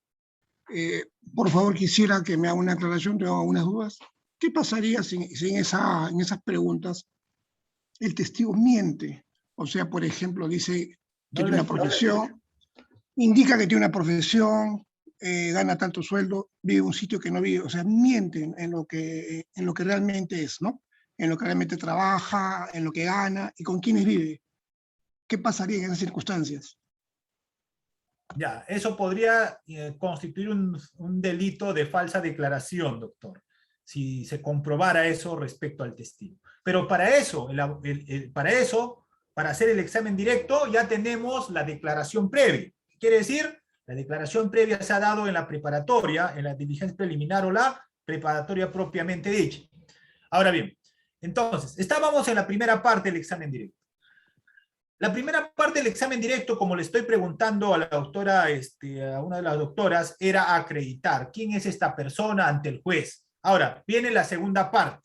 Por favor, quisiera que me haga una aclaración, tengo algunas dudas. ¿Qué pasaría si en esas preguntas el testigo miente? O sea, por ejemplo, dice que No tiene le una escucho. profesión, indica que tiene una profesión, gana tanto sueldo, vive en un sitio que no vive, o sea, mienten en lo que realmente es, ¿no? En lo que realmente trabaja, en lo que gana y con quiénes vive. ¿Qué pasaría en esas circunstancias? Ya, eso podría constituir un delito de falsa declaración, doctor, si se comprobara eso respecto al testigo. Pero para eso, para hacer el examen directo, ya tenemos la declaración previa. ¿Qué quiere decir? La declaración previa se ha dado en la preparatoria, en la diligencia preliminar o la preparatoria propiamente dicha. Ahora bien, entonces, estábamos en la primera parte del examen directo. La primera parte del examen directo, como le estoy preguntando a la doctora, a una de las doctoras, era acreditar quién es esta persona ante el juez. Ahora, viene la segunda parte,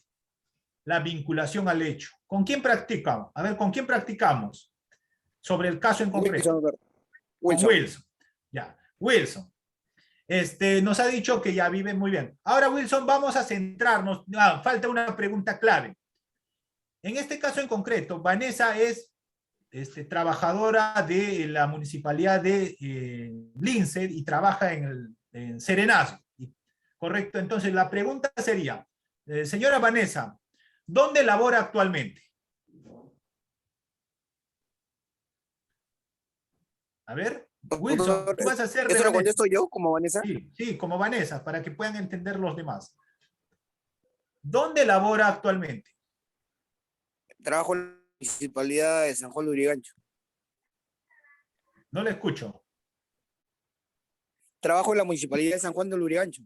la vinculación al hecho. ¿Con quién practicamos? A ver, ¿con quién practicamos? Sobre el caso en concreto. Wilson, doctor. Con Wilson. Ya, Wilson. Nos ha dicho que ya vive muy bien. Ahora, Wilson, vamos a centrarnos. Falta una pregunta clave. En este caso en concreto, Vanessa es trabajadora de la municipalidad de Lince y trabaja en Serenazgo. ¿Correcto? Entonces la pregunta sería, señora Vanessa, ¿dónde labora actualmente? A ver, Wilson, ¿tú vas a hacer de ¿Eso lo Vanessa? contesto yo como Vanessa? Sí, como Vanessa, para que puedan entender los demás. ¿Dónde labora actualmente? Trabajo en la municipalidad de San Juan de Lurigancho. No le escucho. Trabajo en la municipalidad de San Juan de Lurigancho.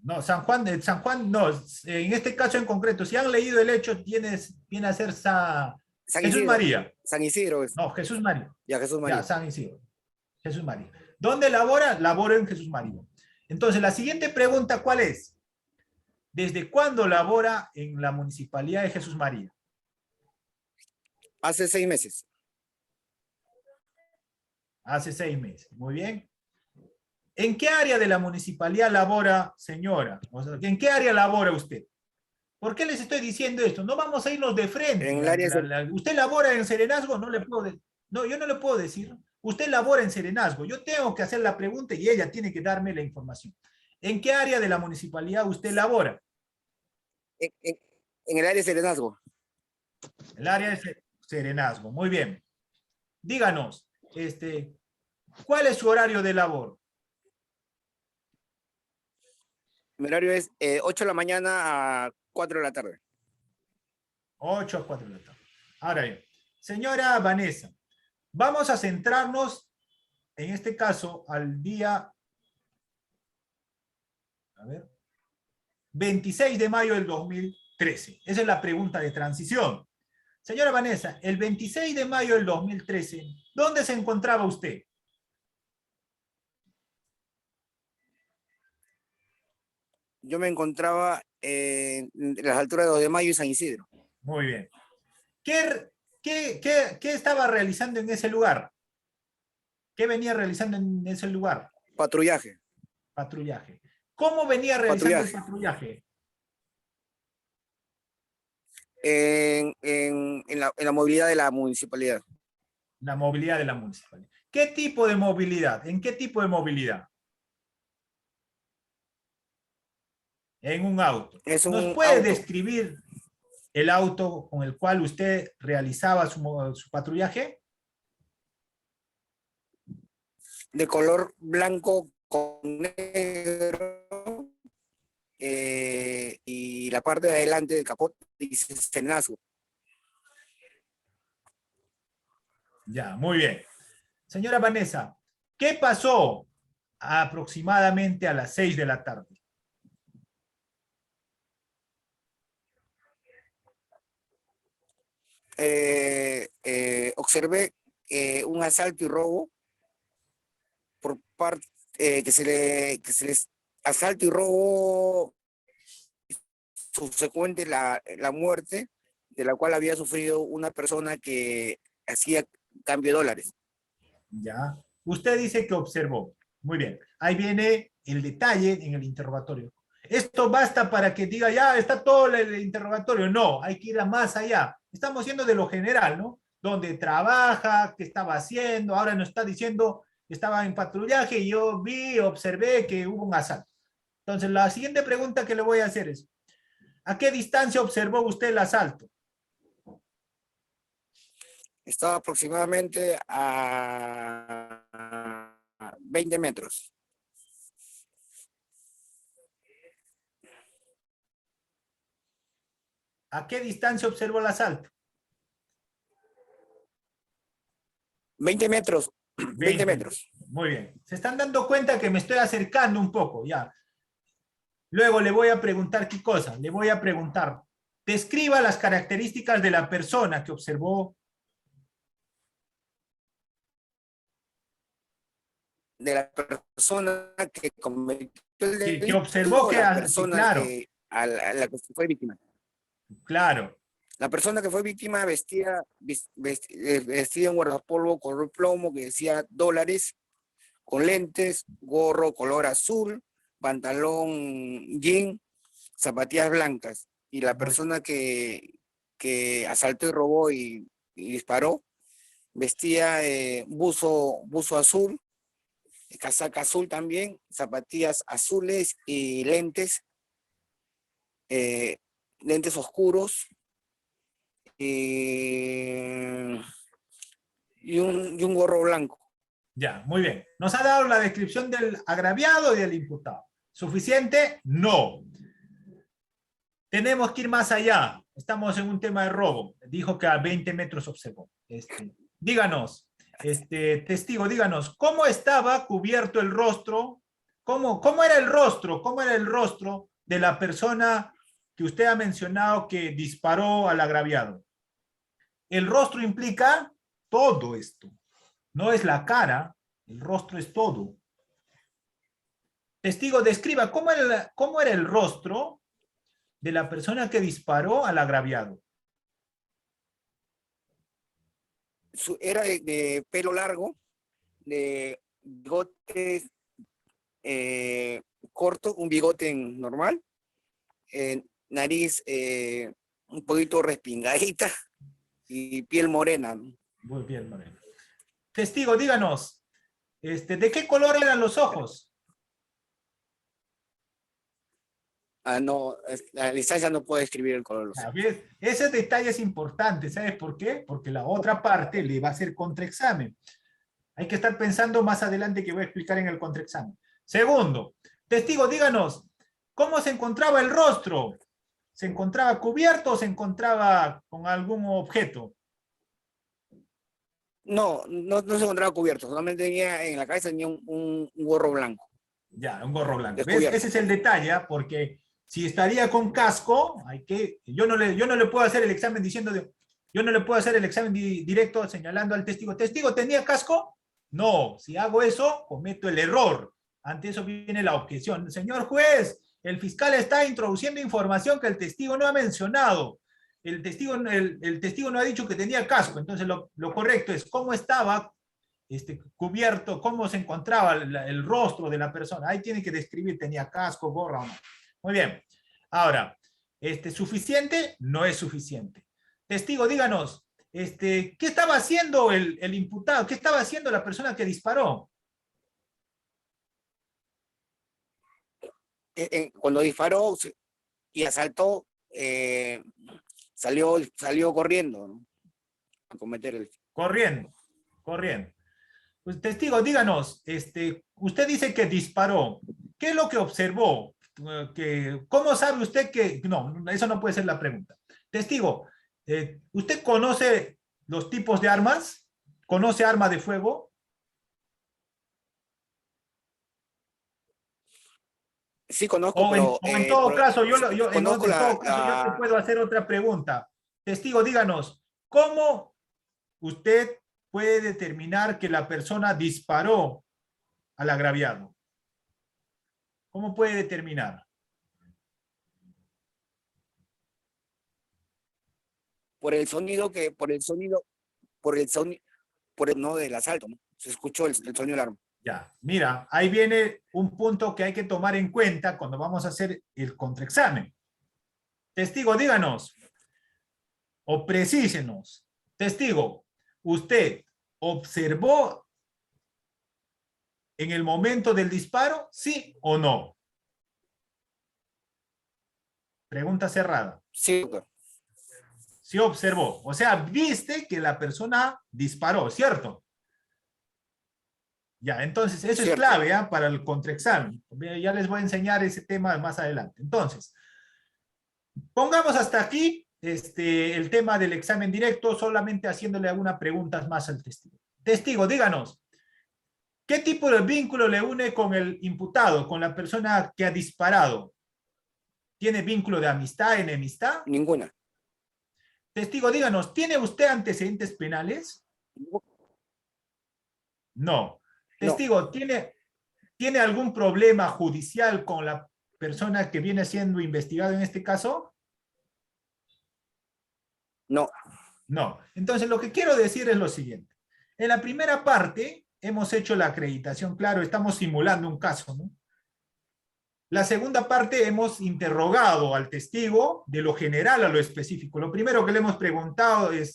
No, San Juan, no. En este caso en concreto, si han leído el hecho, viene a ser San Jesús Isidro. María. San Isidro es. No, Jesús María. Ya, Jesús María. Ya, San Isidro. Jesús María. ¿Dónde labora? Labora en Jesús María. Entonces, la siguiente pregunta, ¿cuál es? ¿Desde cuándo labora en la municipalidad de Jesús María? Hace 6 meses. Hace 6 meses. Muy bien. ¿En qué área de la municipalidad labora, señora? O sea, ¿en qué área labora usted? ¿Por qué les estoy diciendo esto? No vamos a irnos de frente. En el área ¿Usted labora en Serenazgo? No, yo no le puedo decir. Usted labora en Serenazgo. Yo tengo que hacer la pregunta y ella tiene que darme la información. ¿En qué área de la municipalidad usted labora? En el área de Serenazgo. El área de Serenazgo. Muy bien. Díganos, ¿Cuál es su horario de labor? Mi horario es 8 de la mañana a 4 de la tarde. 8 a 4 de la tarde. Ahora bien, señora Vanessa, vamos a centrarnos, en este caso, al día, a ver, 26 de mayo del 2013. Esa es la pregunta de transición. Señora Vanessa, el 26 de mayo del 2013, ¿dónde se encontraba usted? Yo me encontraba en las alturas de 2 de Mayo y San Isidro. Muy bien. ¿Qué estaba realizando en ese lugar? ¿Qué venía realizando en ese lugar? Patrullaje. Patrullaje. ¿Cómo venía realizando el Patrullaje. patrullaje? En la movilidad de la municipalidad. La movilidad de la municipalidad. ¿Qué tipo de movilidad? ¿En qué tipo de movilidad? En un auto. Es ¿Nos un puede auto describir el auto con el cual usted realizaba su patrullaje? de color blanco con negro y la parte de adelante del capó dice Senazo. Ya, muy bien. Señora Vanessa, ¿qué pasó aproximadamente a las 6 de la tarde? Observé un asalto y robo por parte que se les asalto y robo subsecuente la muerte de la cual había sufrido una persona que hacía cambio de dólares. Ya. Usted dice que observó. Muy bien. Ahí viene el detalle en el interrogatorio. ¿Esto basta para que diga, ya está todo el interrogatorio? No, hay que ir a más allá. Estamos yendo de lo general, ¿no? Dónde trabaja, qué estaba haciendo, ahora nos está diciendo que estaba en patrullaje y yo observé que hubo un asalto. Entonces, la siguiente pregunta que le voy a hacer es, ¿a qué distancia observó usted el asalto? Estaba aproximadamente a 20 metros. ¿A qué distancia observó el asalto? 20 metros. 20 metros. Muy bien. Se están dando cuenta que me estoy acercando un poco, ya. Luego le voy a preguntar qué cosa. Le voy a preguntar, describa las características de la persona que observó. De la persona que cometió el delito, Que observó que... la Sí, persona claro, a la que fue víctima. claro. La persona que fue víctima vestía un guardapolvo color plomo que decía dólares, con lentes, gorro color azul, pantalón jean, zapatillas blancas. Y la persona que asaltó y robó y disparó vestía buzo azul, casaca azul también, zapatillas azules y lentes oscuros y un gorro blanco. Ya, muy bien. Nos ha dado la descripción del agraviado y del imputado. ¿Suficiente? No. Tenemos que ir más allá. Estamos en un tema de robo. Dijo que a 20 metros observó. Díganos, testigo, díganos, ¿cómo estaba cubierto el rostro? ¿Cómo era el rostro? ¿Cómo era el rostro de la persona que usted ha mencionado que disparó al agraviado? El rostro implica todo esto. No es la cara, el rostro es todo. Testigo, describa cómo era el rostro de la persona que disparó al agraviado. Era de pelo largo, de bigotes corto, un bigote normal, nariz un poquito respingadita y piel morena. Muy bien, morena. Testigo, díganos, ¿de qué color eran los ojos? No, la distancia no puede describir el color de los ojos. ¿Sabes? Ese detalle es importante, ¿sabes por qué? Porque la otra parte le va a hacer contraexamen. Hay que estar pensando más adelante que voy a explicar en el contraexamen. Segundo, testigo, díganos, ¿cómo se encontraba el rostro? ¿Se encontraba cubierto o se encontraba con algún objeto? No se encontraba cubierto, solamente tenía en la cabeza tenía un gorro blanco. Ya, un gorro blanco. ¿Ves? Descubierto. Ese es el detalle, ¿ah? Porque si estaría con casco, yo no le puedo hacer el examen yo no le puedo hacer el examen directo señalando al testigo. ¿Testigo tenía casco? No, si hago eso, cometo el error. Ante eso viene la objeción. Señor juez, el fiscal está introduciendo información que el testigo no ha mencionado. El testigo no ha dicho que tenía casco. Entonces lo correcto es cómo estaba cubierto, cómo se encontraba el rostro de la persona. Ahí tiene que describir, tenía casco, gorra o no. Muy bien. Ahora, ¿suficiente? No es suficiente. Testigo, díganos, ¿qué estaba haciendo el imputado? ¿Qué estaba haciendo la persona que disparó? Cuando disparó y asaltó, salió corriendo, ¿no? A cometer el... Corriendo. Pues, testigo, díganos, usted dice que disparó. ¿Qué es lo que observó? ¿Cómo sabe usted que...? No, eso no puede ser la pregunta. Testigo, ¿usted conoce los tipos de armas? ¿Conoce arma de fuego? Sí, conozco, O en todo caso, yo la... te puedo hacer otra pregunta. Testigo, díganos, ¿cómo usted puede determinar que la persona disparó al agraviado? ¿Cómo puede determinar? no del asalto, ¿no? Se escuchó el sonido del arma. Ya, mira, ahí viene un punto que hay que tomar en cuenta cuando vamos a hacer el contraexamen. Testigo, díganos, o precísenos. Testigo, ¿usted observó en el momento del disparo, sí o no? Pregunta cerrada. Sí, doctor. Sí observó. O sea, viste que la persona disparó, ¿cierto? Ya, entonces eso es clave para el contraexamen. Ya les voy a enseñar ese tema más adelante. Entonces, pongamos hasta aquí el tema del examen directo, solamente haciéndole algunas preguntas más al testigo. Testigo, díganos, ¿qué tipo de vínculo le une con el imputado, con la persona que ha disparado? ¿Tiene vínculo de amistad, enemistad? Ninguna. Testigo, díganos, ¿tiene usted antecedentes penales? No. Testigo, ¿tiene algún problema judicial con la persona que viene siendo investigado en este caso? No. No. Entonces, lo que quiero decir es lo siguiente. En la primera parte, hemos hecho la acreditación, claro, estamos simulando un caso, ¿no? La segunda parte, hemos interrogado al testigo de lo general a lo específico. Lo primero que le hemos preguntado es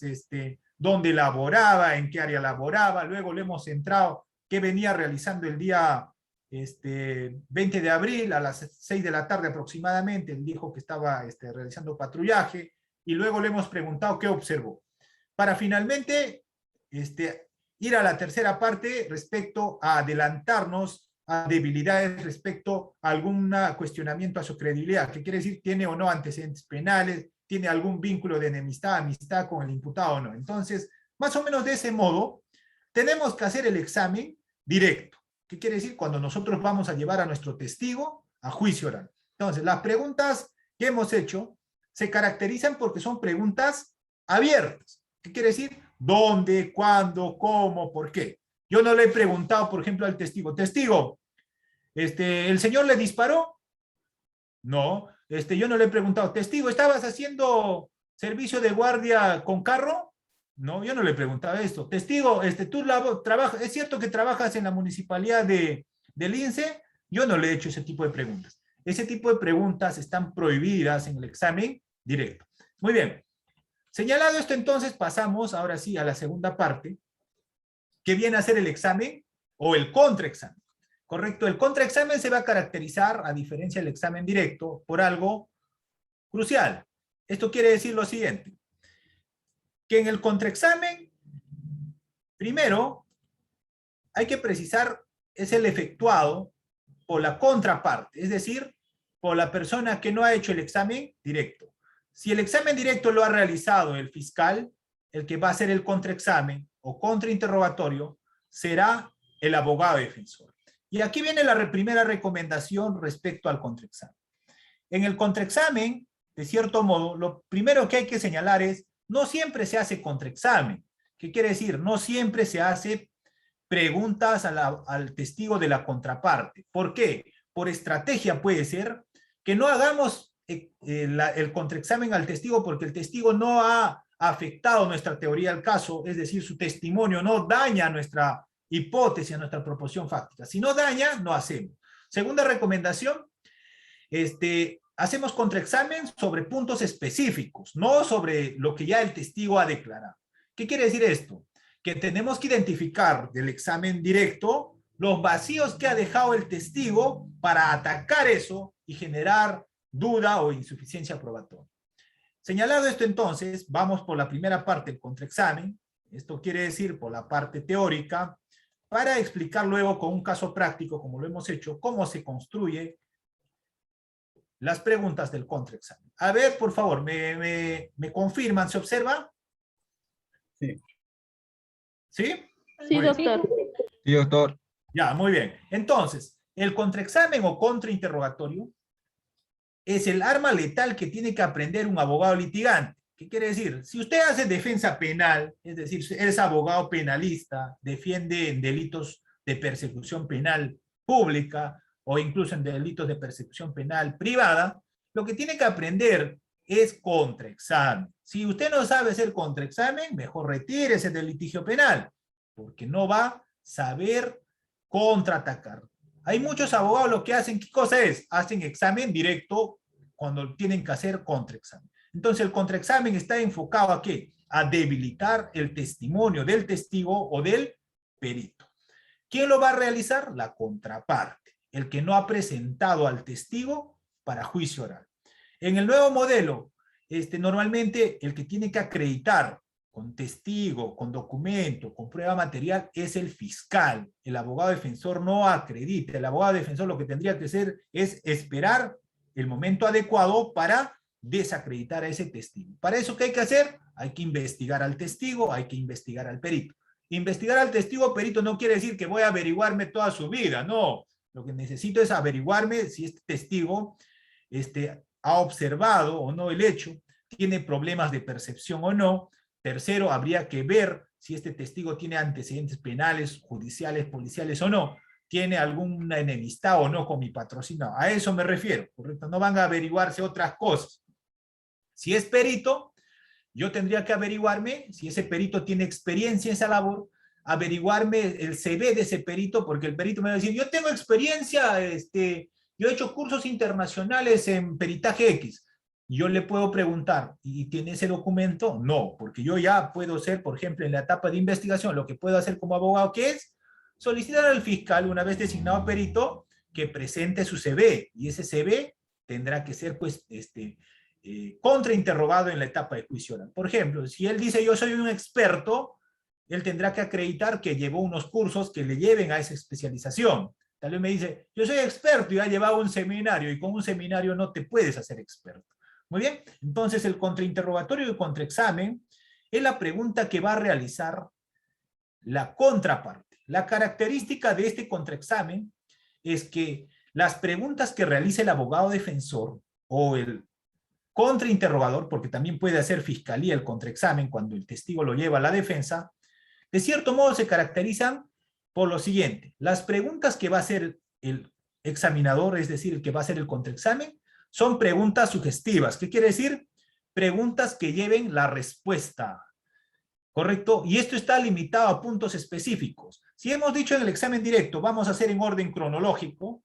dónde laboraba, en qué área laboraba, luego le hemos centrado qué venía realizando el día 20 de abril a las 6 de la tarde aproximadamente. Él dijo que estaba realizando patrullaje, y luego le hemos preguntado qué observó. Para finalmente ir a la tercera parte respecto a adelantarnos a debilidades respecto a algún cuestionamiento a su credibilidad. ¿Qué quiere decir? ¿Tiene o no antecedentes penales? ¿Tiene algún vínculo de enemistad, amistad con el imputado o no? Entonces, más o menos de ese modo, tenemos que hacer el examen directo. ¿Qué quiere decir? Cuando nosotros vamos a llevar a nuestro testigo a juicio oral. Entonces, las preguntas que hemos hecho se caracterizan porque son preguntas abiertas. ¿Qué quiere decir? ¿Dónde, cuándo, cómo, por qué? Yo no le he preguntado, por ejemplo, al testigo, ¿el señor le disparó? No. Yo no le he preguntado, testigo, ¿estabas haciendo servicio de guardia con carro? No, yo no le preguntaba esto. Testigo, ¿tú trabajas, es cierto que trabajas en la municipalidad del INSE? Yo no le he hecho ese tipo de preguntas. Ese tipo de preguntas están prohibidas en el examen directo. Muy bien. Señalado esto, entonces pasamos ahora sí a la segunda parte, que viene a ser el examen o el contraexamen. ¿Correcto? El contraexamen se va a caracterizar, a diferencia del examen directo, por algo crucial. Esto quiere decir lo siguiente, que en el contraexamen, primero, hay que precisar, es el efectuado por la contraparte, es decir, por la persona que no ha hecho el examen directo. Si el examen directo lo ha realizado el fiscal, el que va a hacer el contraexamen o contrainterrogatorio será el abogado defensor. Y aquí viene la primera recomendación respecto al contraexamen. En el contraexamen, de cierto modo, lo primero que hay que señalar es, no siempre se hace contraexamen. ¿Qué quiere decir? No siempre se hace preguntas al testigo de la contraparte. ¿Por qué? Por estrategia puede ser que no hagamos el contraexamen al testigo porque el testigo no ha afectado nuestra teoría del caso, es decir, su testimonio no daña nuestra hipótesis, nuestra proposición fáctica. Si no daña, no hacemos. Segunda recomendación, hacemos contraexamen sobre puntos específicos, no sobre lo que ya el testigo ha declarado. ¿Qué quiere decir esto? Que tenemos que identificar del examen directo los vacíos que ha dejado el testigo para atacar eso y generar duda o insuficiencia probatoria. Señalado esto entonces, vamos por la primera parte del contraexamen. Esto quiere decir por la parte teórica, para explicar luego con un caso práctico, como lo hemos hecho, cómo se construye las preguntas del contraexamen. A ver, por favor, ¿me confirman? ¿Se observa? Sí. ¿Sí? Sí, Muy bien. doctor. Sí, doctor. Ya, muy bien. Entonces, el contraexamen o contrainterrogatorio es el arma letal que tiene que aprender un abogado litigante. ¿Qué quiere decir? Si usted hace defensa penal, es decir, es abogado penalista, defiende en delitos de persecución penal pública o incluso en delitos de persecución penal privada, lo que tiene que aprender es contraexamen. Si usted no sabe hacer contraexamen, mejor retírese del litigio penal, porque no va a saber contraatacar. Hay muchos abogados lo que hacen, ¿qué cosa es? Hacen examen directo cuando tienen que hacer contraexamen. Entonces el contraexamen está enfocado ¿a qué? A debilitar el testimonio del testigo o del perito. ¿Quién lo va a realizar? La contraparte, el que no ha presentado al testigo para juicio oral. En el nuevo modelo, normalmente el que tiene que acreditar con testigo, con documento, con prueba material, es el fiscal. El abogado defensor no acredita. El abogado defensor lo que tendría que hacer es esperar el momento adecuado para desacreditar a ese testigo. ¿Para eso qué hay que hacer? Hay que investigar al testigo, hay que investigar al perito. Investigar al testigo o perito no quiere decir que voy a averiguarme toda su vida, no. Lo que necesito es averiguarme si este testigo ha observado o no el hecho, tiene problemas de percepción o no. Tercero, habría que ver si este testigo tiene antecedentes penales, judiciales, policiales o no. ¿Tiene alguna enemistad o no con mi patrocinador? A eso me refiero, ¿correcto? No van a averiguarse otras cosas. Si es perito, yo tendría que averiguarme si ese perito tiene experiencia en esa labor, averiguarme el CV de ese perito, porque el perito me va a decir, yo tengo experiencia, yo he hecho cursos internacionales en peritaje X. Yo le puedo preguntar, ¿y tiene ese documento? No, porque yo ya puedo ser, por ejemplo, en la etapa de investigación, lo que puedo hacer como abogado, ¿qué es? Solicitar al fiscal, una vez designado perito, que presente su CV, y ese CV tendrá que ser, pues, contrainterrogado en la etapa de juicio oral. Por ejemplo, si él dice, yo soy un experto, él tendrá que acreditar que llevó unos cursos que le lleven a esa especialización. Tal vez me dice, yo soy experto y ha llevado un seminario, y con un seminario no te puedes hacer experto. Muy bien, entonces el contrainterrogatorio y contraexamen es la pregunta que va a realizar la contraparte. La característica de este contraexamen es que las preguntas que realice el abogado defensor o el contrainterrogador, porque también puede hacer fiscalía el contraexamen cuando el testigo lo lleva a la defensa, de cierto modo se caracterizan por lo siguiente. Las preguntas que va a hacer el examinador, es decir, el que va a hacer el contraexamen, son preguntas sugestivas. ¿Qué quiere decir? Preguntas que lleven la respuesta. ¿Correcto? Y esto está limitado a puntos específicos. Si hemos dicho en el examen directo, vamos a hacer en orden cronológico,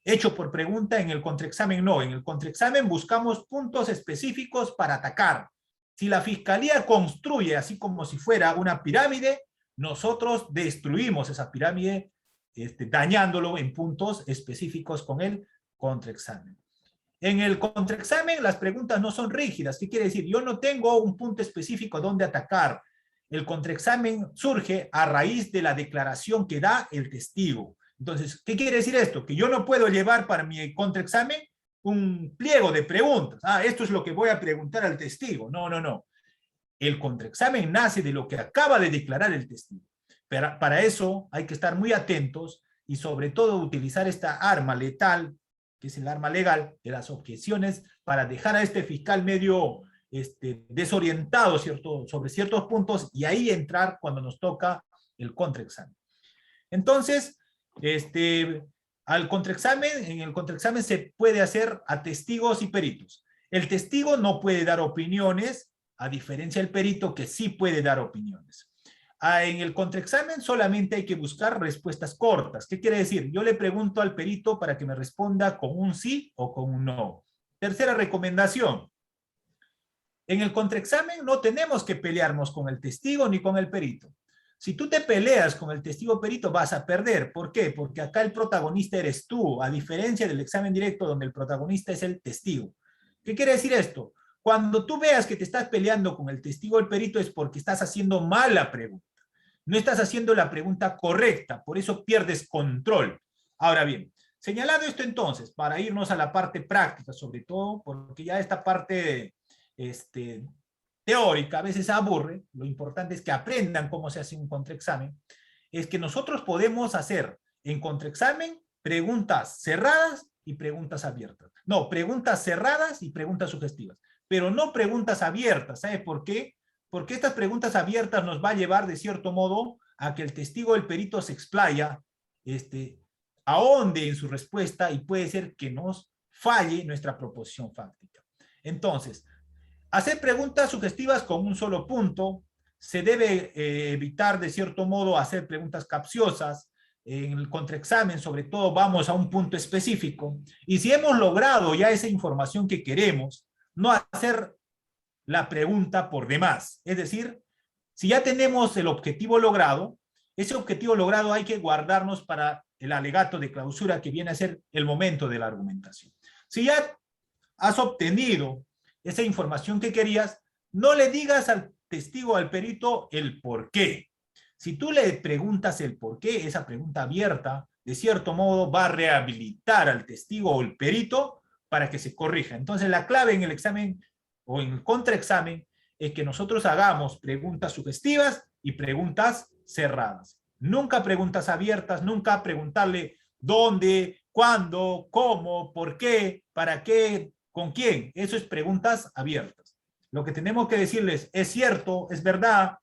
hecho por pregunta, en el contraexamen no. En el contraexamen buscamos puntos específicos para atacar. Si la fiscalía construye así como si fuera una pirámide, nosotros destruimos esa pirámide dañándolo en puntos específicos con el contraexamen. En el contraexamen las preguntas no son rígidas. ¿Qué quiere decir? Yo no tengo un punto específico donde atacar. El contraexamen surge a raíz de la declaración que da el testigo. Entonces, ¿qué quiere decir esto? Que yo no puedo llevar para mi contraexamen un pliego de preguntas. Esto es lo que voy a preguntar al testigo. No, no, no. El contraexamen nace de lo que acaba de declarar el testigo. Pero para eso hay que estar muy atentos y sobre todo utilizar esta arma letal, que es el arma legal de las objeciones, para dejar a este fiscal medio desorientado sobre ciertos puntos y ahí entrar cuando nos toca el contraexamen. Entonces, en el contraexamen se puede hacer a testigos y peritos. El testigo no puede dar opiniones, a diferencia del perito que sí puede dar opiniones. En el contraexamen solamente hay que buscar respuestas cortas. ¿Qué quiere decir? Yo le pregunto al perito para que me responda con un sí o con un no. Tercera recomendación. En el contraexamen no tenemos que pelearnos con el testigo ni con el perito. Si tú te peleas con el testigo perito vas a perder. ¿Por qué? Porque acá el protagonista eres tú, a diferencia del examen directo donde el protagonista es el testigo. ¿Qué quiere decir esto? Cuando tú veas que te estás peleando con el testigo o el perito es porque estás haciendo mal la pregunta. No estás haciendo la pregunta correcta, por eso pierdes control. Ahora bien, señalado esto entonces, para irnos a la parte práctica, sobre todo, porque ya esta parte teórica a veces aburre, lo importante es que aprendan cómo se hace un contraexamen, es que nosotros podemos hacer en contraexamen preguntas cerradas y preguntas abiertas. No, preguntas cerradas y preguntas sugestivas, pero no preguntas abiertas. ¿Sabe por qué? Porque estas preguntas abiertas nos va a llevar de cierto modo a que el testigo o el perito se explaya, ahonde en su respuesta y puede ser que nos falle nuestra proposición fáctica. Entonces, hacer preguntas sugestivas con un solo punto, se debe evitar de cierto modo hacer preguntas capciosas. En el contraexamen sobre todo vamos a un punto específico y si hemos logrado ya esa información que queremos, no hacer la pregunta por demás. Es decir, si ya tenemos el objetivo logrado, ese objetivo logrado hay que guardarnos para el alegato de clausura que viene a ser el momento de la argumentación. Si ya has obtenido esa información que querías, no le digas al testigo o al perito el por qué. Si tú le preguntas el por qué, esa pregunta abierta, de cierto modo va a rehabilitar al testigo o el perito para que se corrija. Entonces la clave en el examen o en el contraexamen es que nosotros hagamos preguntas sugestivas y preguntas cerradas. Nunca preguntas abiertas, nunca preguntarle dónde, cuándo, cómo, por qué, para qué, con quién. Eso es preguntas abiertas. Lo que tenemos que decirles es cierto, es verdad,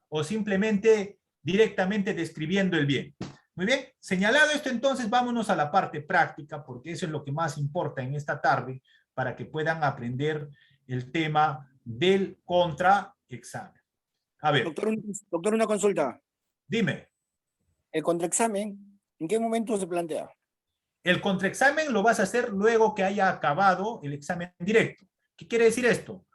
o simplemente directamente describiendo el bien. Muy bien, señalado esto entonces vámonos a la parte práctica, porque eso es lo que más importa en esta tarde, para que puedan aprender el tema del contraexamen. A ver. Doctor, una consulta. Dime. ¿El contraexamen en qué momento se plantea? El contraexamen lo vas a hacer luego que haya acabado el examen directo. ¿Qué quiere decir esto?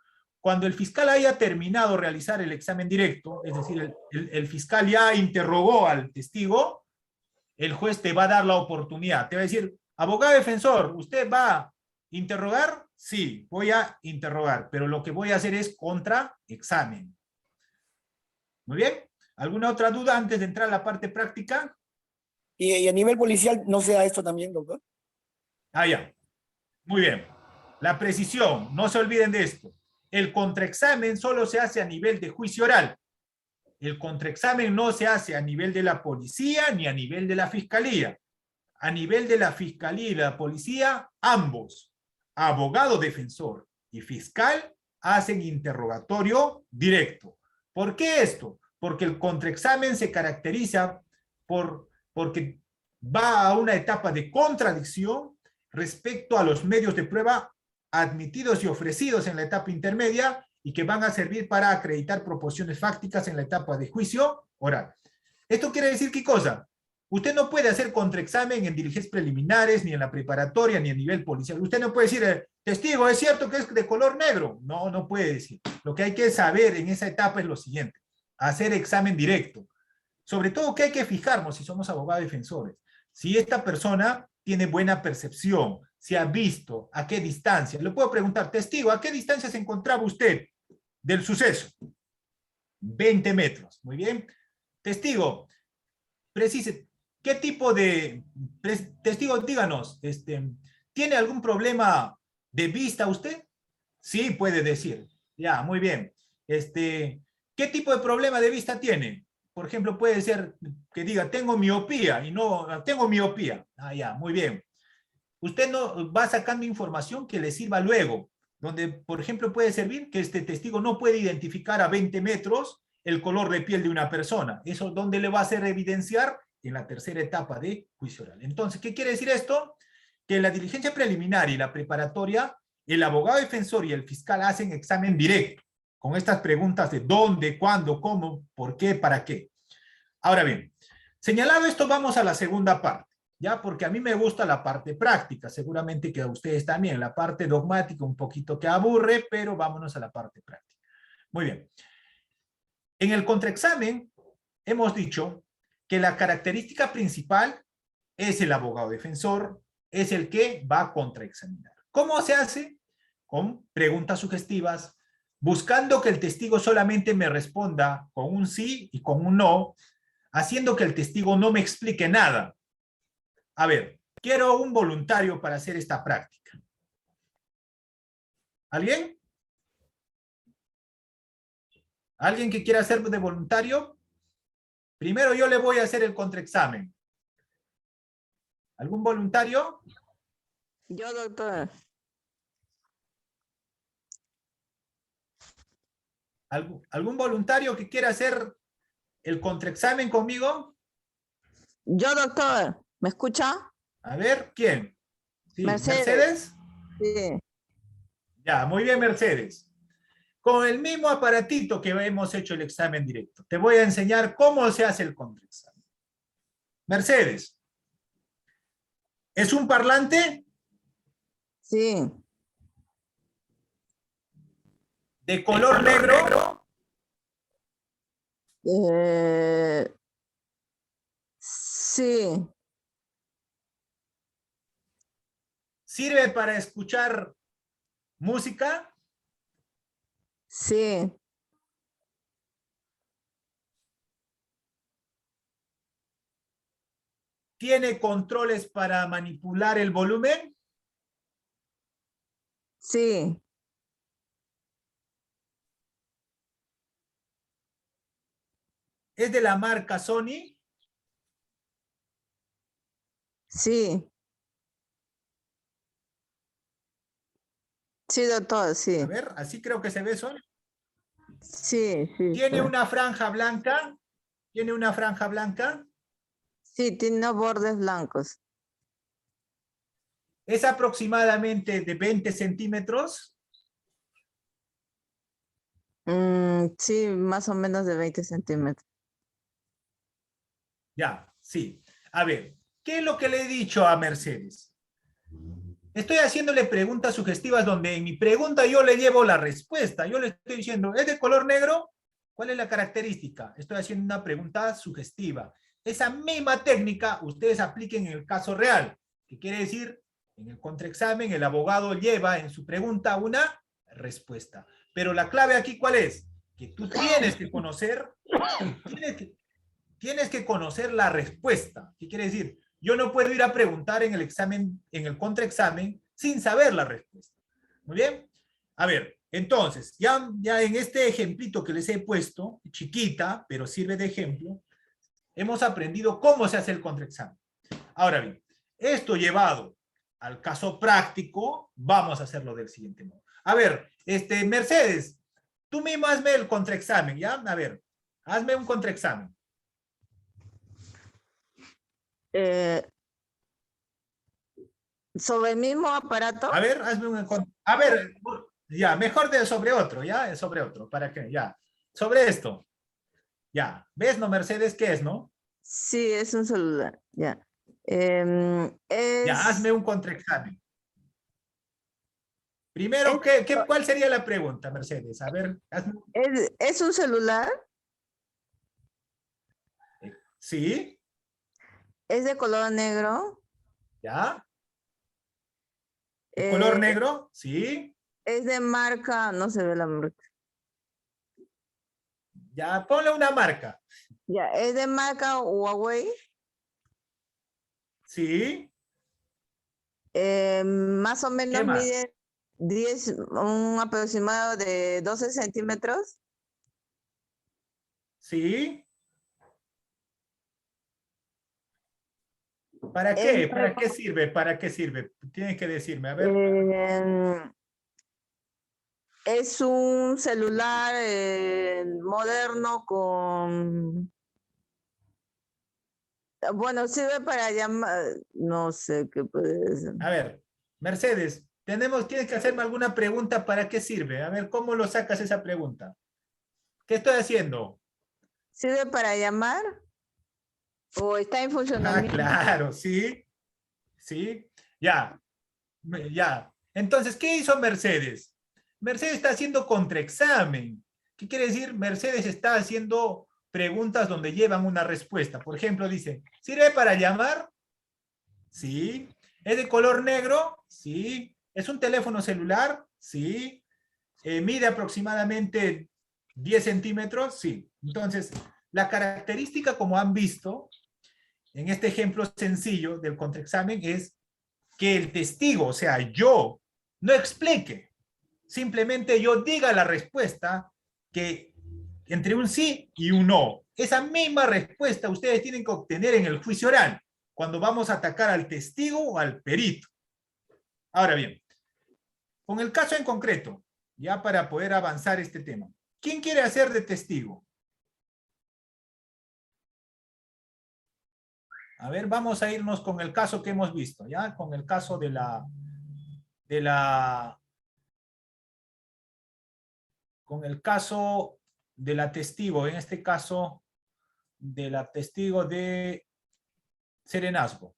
Cuando el fiscal haya terminado de realizar el examen directo, es decir, el fiscal ya interrogó al testigo, el juez te va a dar la oportunidad. Te va a decir, abogado defensor, ¿usted va a interrogar? Sí, voy a interrogar, pero lo que voy a hacer es contraexamen. Muy bien. ¿Alguna otra duda antes de entrar a la parte práctica? ¿Y a nivel policial no se da esto también, doctor? Ya. Muy bien. La precisión, no se olviden de esto. El contraexamen solo se hace a nivel de juicio oral. El contraexamen no se hace a nivel de la policía ni a nivel de la fiscalía. A nivel de la fiscalía y la policía, ambos, abogado defensor y fiscal, hacen interrogatorio directo. ¿Por qué esto? Porque el contraexamen se caracteriza porque va a una etapa de contradicción respecto a los medios de prueba admitidos y ofrecidos en la etapa intermedia y que van a servir para acreditar proposiciones fácticas en la etapa de juicio oral. ¿Esto quiere decir qué cosa? Usted no puede hacer contraexamen en diligencias preliminares, ni en la preparatoria, ni a nivel policial. Usted no puede decir, testigo, ¿es cierto que es de color negro? No, no puede decir. Lo que hay que saber en esa etapa es lo siguiente, hacer examen directo. Sobre todo que hay que fijarnos si somos abogados defensores. Si esta persona tiene buena percepción, si ha visto a qué distancia. Le puedo preguntar, testigo, ¿a qué distancia se encontraba usted del suceso? 20 metros. Muy bien. Testigo, precise, ¿qué tipo de... Testigo, díganos, ¿tiene algún problema de vista usted? Sí, puede decir. Ya, muy bien. ¿Qué tipo de problema de vista tiene? Por ejemplo, puede ser que diga, tengo miopía y no, tengo miopía. Ah, ya, muy bien. Usted no va sacando información que le sirva luego, donde, por ejemplo, puede servir que este testigo no puede identificar a 20 metros el color de piel de una persona. Eso, ¿dónde le va a hacer evidenciar? En la tercera etapa de juicio oral. Entonces, ¿qué quiere decir esto? Que en la diligencia preliminar y la preparatoria, el abogado defensor y el fiscal hacen examen directo, con estas preguntas de dónde, cuándo, cómo, por qué, para qué. Ahora bien, señalado esto, vamos a la segunda parte, ¿ya? Porque a mí me gusta la parte práctica, seguramente que a ustedes también, la parte dogmática un poquito que aburre, pero vámonos a la parte práctica. Muy bien. En el contraexamen hemos dicho que la característica principal es el abogado defensor, es el que va a contraexaminar. ¿Cómo se hace? Con preguntas sugestivas, buscando que el testigo solamente me responda con un sí y con un no, haciendo que el testigo no me explique nada. A ver, quiero un voluntario para hacer esta práctica. ¿Alguien? ¿Alguien que quiera hacer de voluntario? Primero yo le voy a hacer el contraexamen. ¿Algún voluntario? Yo, doctor. ¿Algún voluntario que quiera hacer el contraexamen conmigo? Yo, doctor. ¿Me escucha? A ver, ¿quién? Sí, Mercedes. ¿Mercedes? Sí. Ya, muy bien, Mercedes. Con el mismo aparatito que hemos hecho el examen directo. Te voy a enseñar cómo se hace el contraexamen. Mercedes. ¿Es un parlante? Sí. ¿De color negro? Sí. ¿Sirve para escuchar música? Sí. ¿Tiene controles para manipular el volumen? Sí. ¿Es de la marca Sony? Sí. Sí, doctor, sí. A ver, así creo que se ve Sony. Sí, sí. ¿Tiene sí. una franja blanca? ¿Tiene una franja blanca? Sí, tiene bordes blancos. ¿Es aproximadamente de 20 centímetros? Sí, más o menos de 20 centímetros. Ya, sí. A ver, ¿qué es lo que le he dicho a Mercedes? Estoy haciéndole preguntas sugestivas donde en mi pregunta yo le llevo la respuesta. Yo le estoy diciendo, ¿es de color negro? ¿Cuál es la característica? Estoy haciendo una pregunta sugestiva. Esa misma técnica ustedes apliquen en el caso real. ¿Qué quiere decir? En el contraexamen el abogado lleva en su pregunta una respuesta. Pero la clave aquí, ¿cuál es? Que tú tienes que conocer, tienes que conocer la respuesta. ¿Qué quiere decir? Yo no puedo ir a preguntar en el examen, en el contraexamen, sin saber la respuesta. Muy bien. A ver, entonces, ya en este ejemplito que les he puesto, chiquita, pero sirve de ejemplo, hemos aprendido cómo se hace el contraexamen. Ahora bien, esto llevado al caso práctico, vamos a hacerlo del siguiente modo. A ver, Mercedes, tú mismo hazme el contraexamen, ¿ya? A ver, hazme un contraexamen. ¿Sobre el mismo aparato? A ver, hazme un... A ver, ya, mejor sobre otro, ¿ya? Sobre otro, ¿para qué? Ya. Sobre esto. Ya. ¿Ves, no, Mercedes? ¿Qué es, no? Sí, es un celular, ya. Ya, hazme un contraexamen. Primero, ¿cuál sería la pregunta, Mercedes? A ver, hazme... ¿Es un celular? ¿Sí? ¿Es de color negro? ¿Ya? ¿De color negro? ¿Sí? ¿Es de marca? No se ve la marca. Ya, ponle una marca. Ya, ¿es de marca Huawei? Sí. Más o menos más? mide 10, un aproximado de 12 centímetros. Sí. ¿Para Es qué? ¿Para nuevo. qué sirve? ¿Para qué sirve? Tienes que decirme, a ver. Es un celular moderno con... Bueno, sirve para llamar, no sé qué puede ser. A ver, Mercedes, tienes que hacerme alguna pregunta para qué sirve. A ver, ¿cómo lo sacas esa pregunta? ¿Qué estoy haciendo? ¿Sirve para llamar? ¿O está en Ah, funcionamiento? claro, sí. Sí. Ya. Ya. Entonces, ¿qué hizo Mercedes? Mercedes está haciendo contraexamen. ¿Qué quiere decir? Mercedes está haciendo preguntas donde llevan una respuesta. Por ejemplo, dice, ¿sirve para llamar? Sí. ¿Es de color negro? Sí. ¿Es un teléfono celular? Sí. ¿Mide aproximadamente 10 centímetros? Sí. Entonces, la característica, como han visto, en este ejemplo sencillo del contraexamen, es que el testigo, o sea, yo, no explique. Simplemente yo diga la respuesta que entre un sí y un no. Esa misma respuesta ustedes tienen que obtener en el juicio oral, cuando vamos a atacar al testigo o al perito. Ahora bien, con el caso en concreto, ya para poder avanzar este tema, ¿quién quiere hacer de testigo? A ver, vamos a irnos con el caso que hemos visto, ¿ya? Con el caso con el caso de la testigo, en este caso, de la testigo de serenazgo.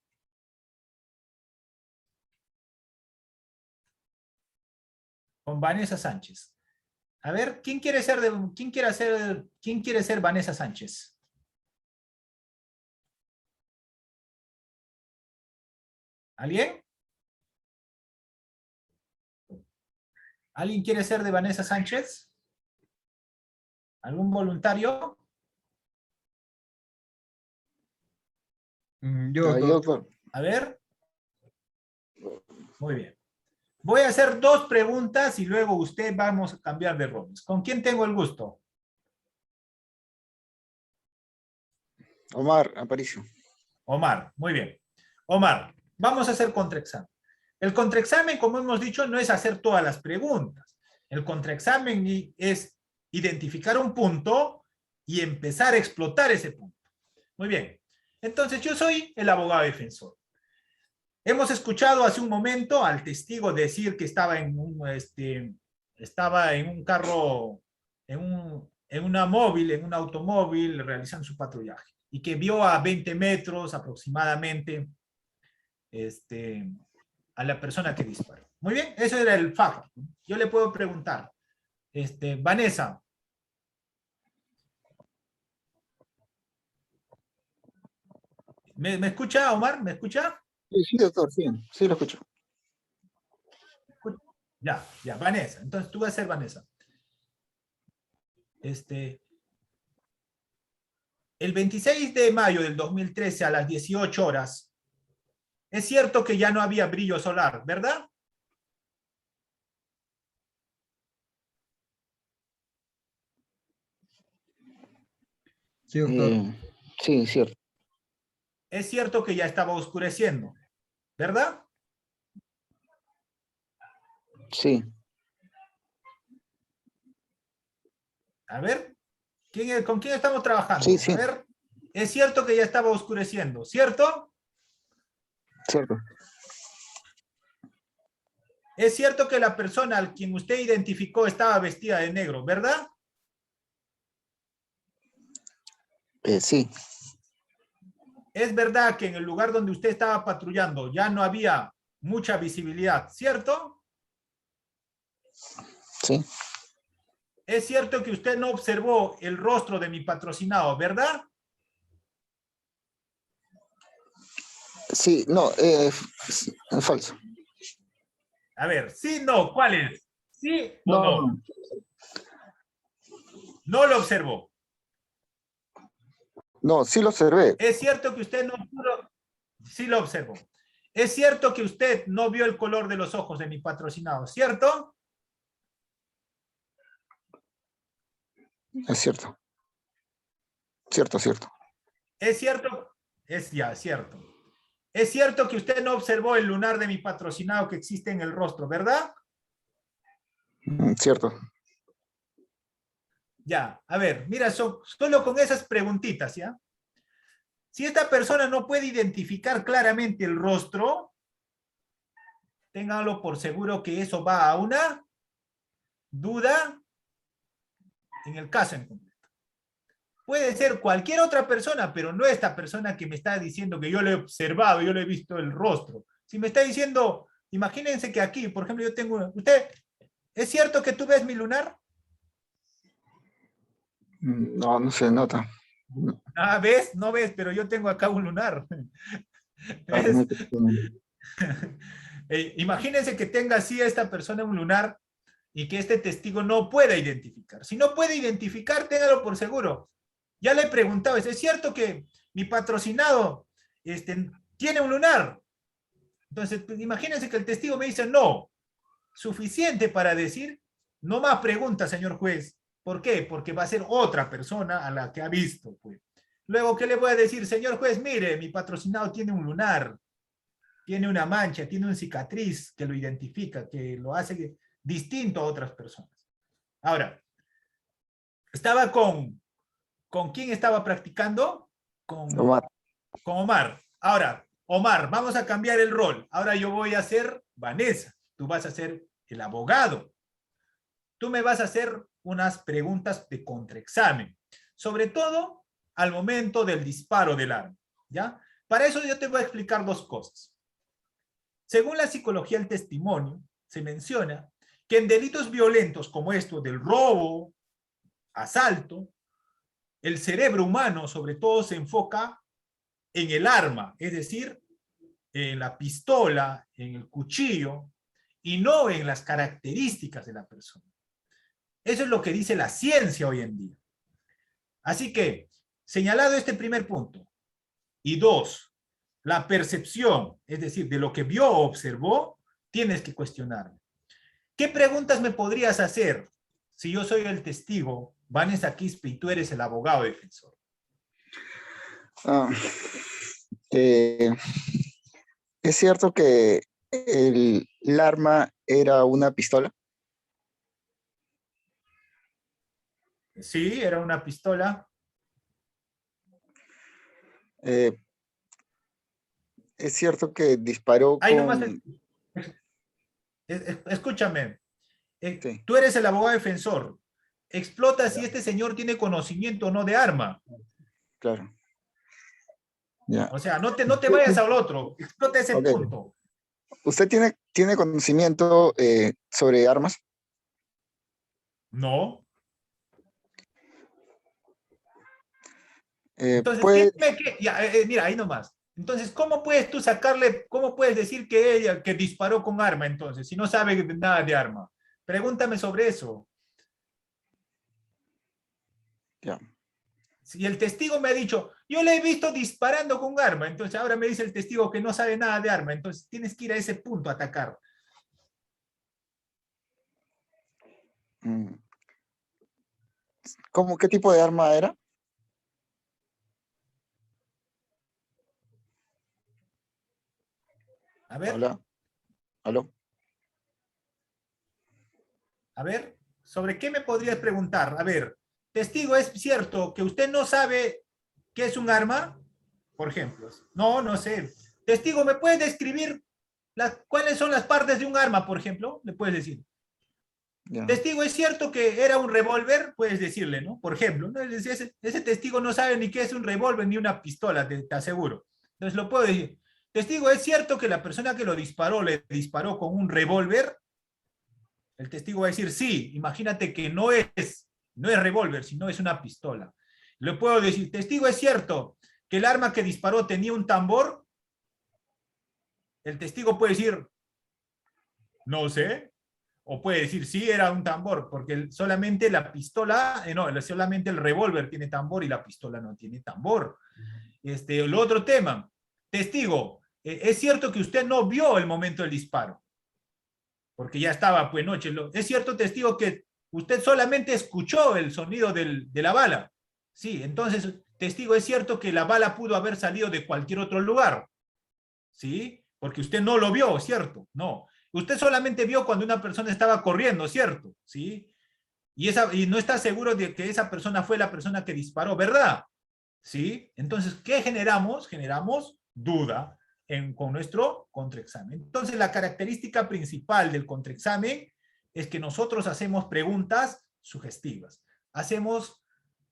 Con Vanessa Sánchez. A ver, ¿quién quiere ser Vanessa Sánchez? ¿Alguien? ¿Alguien quiere ser de Vanessa Sánchez? ¿Algún voluntario? Yo, doctor. A ver. Muy bien. Voy a hacer 2 preguntas y luego usted vamos a cambiar de roles. ¿Con quién tengo el gusto? Omar Aparicio. Omar, muy bien. Omar, vamos a hacer contraexamen. El contraexamen, como hemos dicho, no es hacer todas las preguntas. El contraexamen es identificar un punto y empezar a explotar ese punto. Muy bien. Entonces, yo soy el abogado defensor. Hemos escuchado hace un momento al testigo decir que estaba en un carro, en un automóvil realizando su patrullaje y que vio a 20 metros aproximadamente a la persona que disparó. Muy bien, eso era el fact. Yo le puedo preguntar, Vanessa. ¿Me escucha, Omar? ¿Me escucha? Sí, doctor, sí lo escucho. Ya, Vanessa. Entonces tú vas a ser Vanessa. El 26 de mayo del 2013 a las 18 horas, es cierto que ya no había brillo solar, ¿verdad? Sí, doctor. Sí, cierto. Es cierto que ya estaba oscureciendo, ¿verdad? Sí. A ver, ¿con quién estamos trabajando? Sí, sí. A ver, es cierto que ya estaba oscureciendo, ¿cierto? Cierto. Es cierto que la persona al quien usted identificó estaba vestida de negro, ¿verdad? Sí. Es verdad que en el lugar donde usted estaba patrullando ya no había mucha visibilidad, ¿cierto? Sí. Es cierto que usted no observó el rostro de mi patrocinado, ¿verdad? Sí, no, es falso. A ver, sí, no, ¿cuál es? ¿Sí o no? No lo observó. No, sí lo observé. Es cierto que usted no pudo, sí lo observó. Es cierto que usted no vio el color de los ojos de mi patrocinado, ¿cierto? Es cierto. Cierto, cierto. Es cierto, cierto. Es cierto que usted no observó el lunar de mi patrocinado que existe en el rostro, ¿verdad? Cierto. Ya, a ver, mira, solo con esas preguntitas, ¿ya? Si esta persona no puede identificar claramente el rostro, ténganlo por seguro que eso va a una duda en el caso en concreto. Puede ser cualquier otra persona, pero no esta persona que me está diciendo que yo le he observado, yo le he visto el rostro. Si me está diciendo, imagínense que aquí, por ejemplo, yo tengo, usted, ¿es cierto que tú ves mi lunar? No, no se nota. Ah, ¿ves? No ves, pero yo tengo acá un lunar. Ah, ¿Ves? muy pequeño. Imagínense que tenga así esta persona un lunar y que este testigo no pueda identificar. Si no puede identificar, téngalo por seguro. Ya le he preguntado, ¿es cierto que mi patrocinado tiene un lunar? Entonces, pues, imagínense que el testigo me dice no. Suficiente para decir, no más preguntas, señor juez. ¿Por qué? Porque va a ser otra persona a la que ha visto. Pues. Luego, ¿qué le voy a decir? Señor juez, mire, mi patrocinado tiene un lunar, tiene una mancha, tiene una cicatriz que lo identifica, que lo hace distinto a otras personas. Ahora, estaba ¿con quién estaba practicando? Omar. Con Omar. Ahora, Omar, vamos a cambiar el rol. Ahora yo voy a ser Vanessa. Tú vas a ser el abogado. Tú me vas a hacer unas preguntas de contraexamen. Sobre todo al momento del disparo del arma. ¿Ya? Para eso yo te voy a explicar dos cosas. Según la psicología del testimonio, se menciona que en delitos violentos como esto del robo, asalto, el cerebro humano sobre todo se enfoca en el arma, es decir, en la pistola, en el cuchillo, y no en las características de la persona. Eso es lo que dice la ciencia hoy en día. Así que, señalado este primer punto, y dos, la percepción, es decir, de lo que vio o observó, tienes que cuestionarme. ¿Qué preguntas me podrías hacer si yo soy el testigo, Vanessa Quispe, y tú eres el abogado defensor? ¿Es cierto que el arma era una pistola? Sí, era una pistola. ¿Es cierto que disparó Ahí con...? nomás, escúchame. Sí. Tú eres el abogado defensor. Explota si este señor tiene conocimiento o no de arma. Claro. Ya. O sea, no te vayas al otro. Explota ese Ok. punto. ¿Usted tiene conocimiento sobre armas? No. Entonces, ¿puede... mira, ahí nomás. Entonces, ¿cómo puedes tú sacarle, cómo puedes decir que ella que disparó con arma entonces, si no sabe nada de arma? Pregúntame sobre eso. Ya. Si el testigo me ha dicho, yo le he visto disparando con arma, entonces ahora me dice el testigo que no sabe nada de arma, entonces tienes que ir a ese punto a atacar. ¿Qué tipo de arma era? A ver. Hola. ¿Aló? A ver, ¿sobre qué me podrías preguntar? A ver, testigo, ¿es cierto que usted no sabe qué es un arma? Por ejemplo. No sé. Testigo, ¿me puede describir cuáles son las partes de un arma, por ejemplo? Le puedes decir. Ya. Testigo, ¿es cierto que era un revólver? Puedes decirle, ¿no? Por ejemplo, ¿no? Ese testigo no sabe ni qué es un revólver ni una pistola, te aseguro. Entonces lo puedo decir. Testigo, ¿es cierto que la persona que lo disparó le disparó con un revólver? El testigo va a decir, sí, imagínate que no es revólver, sino es una pistola. Le puedo decir, testigo, ¿es cierto que el arma que disparó tenía un tambor? El testigo puede decir, no sé. O puede decir, sí, era un tambor, porque solamente la pistola, no, solamente el revólver tiene tambor y la pistola no tiene tambor. El otro tema, testigo, es cierto que usted no vio el momento del disparo, porque ya estaba, pues, noche. Es cierto, testigo, que usted solamente escuchó el sonido de la bala. Sí, entonces, testigo, es cierto que la bala pudo haber salido de cualquier otro lugar. ¿Sí? Porque usted no lo vio, ¿cierto? No. Usted solamente vio cuando una persona estaba corriendo, ¿cierto? ¿Sí? Y no está seguro de que esa persona fue la persona que disparó, ¿verdad? ¿Sí? Entonces, ¿qué generamos? Generamos duda con nuestro contraexamen. Entonces, la característica principal del contraexamen es que nosotros hacemos preguntas sugestivas. Hacemos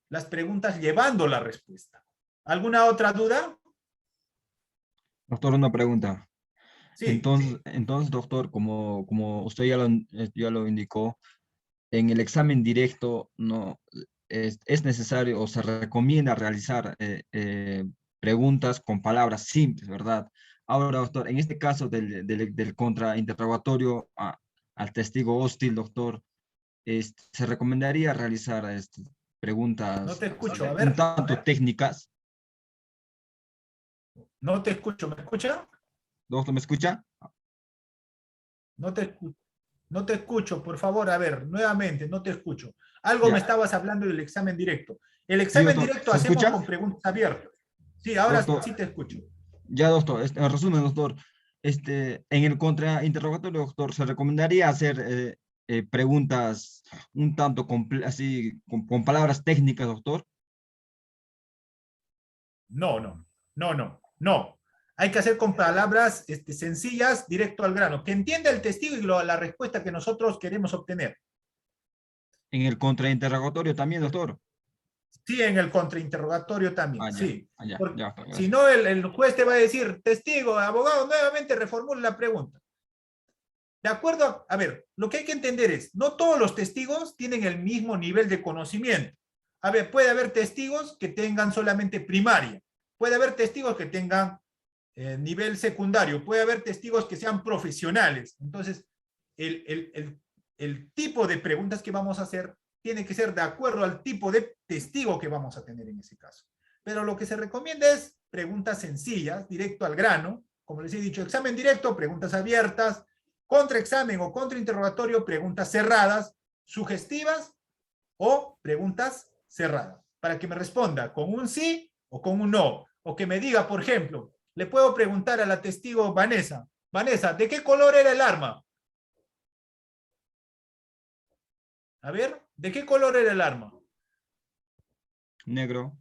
las preguntas llevando la respuesta. ¿Alguna otra duda? Doctor, una pregunta. Sí. Entonces, doctor, como usted ya lo indicó, en el examen directo no es necesario o se recomienda realizar preguntas con palabras simples, ¿verdad? Ahora, doctor, en este caso del contrainterrogatorio al testigo hostil, doctor, se recomendaría realizar preguntas No te escucho, a ver. un tanto técnicas. No te escucho, ¿me escucha? Doctor, ¿me escucha? No te escucho, por favor, a ver, nuevamente, no te escucho. Algo Ya. me estabas hablando del examen directo. El examen doctor, directo ¿se hacemos escucha? con preguntas abiertas. Sí, ahora Doctor. sí te escucho. Ya, doctor, en resumen, doctor, en el contrainterrogatorio, doctor, ¿se recomendaría hacer preguntas un tanto así, con palabras técnicas, doctor? No. Hay que hacer con palabras sencillas, directo al grano, que entienda el testigo y la respuesta que nosotros queremos obtener. En el contrainterrogatorio también, doctor. Sí, en el contrainterrogatorio también, Ya, sí. ya, Porque doctor, si gracias. no, el juez te va a decir, testigo, abogado, nuevamente reformule la pregunta. De acuerdo, a ver, lo que hay que entender es, no todos los testigos tienen el mismo nivel de conocimiento. A ver, puede haber testigos que tengan solamente primaria, puede haber testigos que tengan nivel secundario, puede haber testigos que sean profesionales. Entonces, el tipo de preguntas que vamos a hacer tiene que ser de acuerdo al tipo de testigo que vamos a tener en ese caso. Pero lo que se recomienda es preguntas sencillas, directo al grano. Como les he dicho, examen directo, preguntas abiertas, contraexamen o contrainterrogatorio, preguntas cerradas, sugestivas o preguntas cerradas. Para que me responda con un sí o con un no. O que me diga, por ejemplo, le puedo preguntar a la testigo Vanessa, Vanessa, ¿de qué color era el arma? A ver, ¿de qué color era el arma? Negro.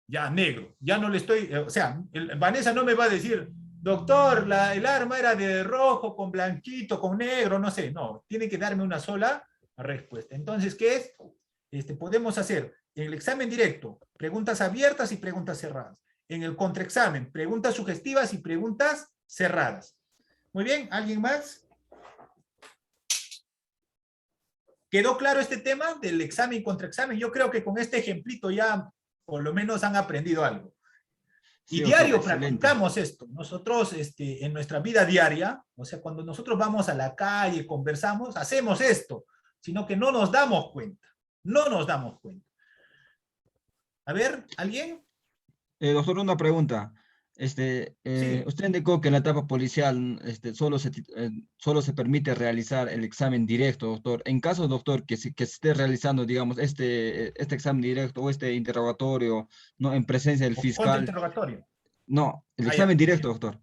Ya, negro. Ya no le estoy, o sea, Vanessa no me va a decir, doctor, el arma era de rojo, con blanquito, con negro, no sé. No, tiene que darme una sola respuesta. Entonces, ¿qué es? Podemos hacer en el examen directo preguntas abiertas y preguntas cerradas. En el contraexamen, preguntas sugestivas y preguntas cerradas. Muy bien, ¿alguien más? ¿Quedó claro este tema del examen y contraexamen? Yo creo que con este ejemplito ya por lo menos han aprendido algo. Y Sí, diario doctor, excelente. practicamos esto. Nosotros en nuestra vida diaria, o sea, cuando nosotros vamos a la calle, conversamos, hacemos esto, sino que no nos damos cuenta. No nos damos cuenta. A ver, ¿alguien? Doctor, una pregunta. Sí. Usted indicó que en la etapa policial solo se permite realizar el examen directo, doctor. En caso, doctor, que se esté realizando, digamos, este examen directo o este interrogatorio, ¿no? En presencia del O fiscal. contrainterrogatorio. No, el examen directo, doctor.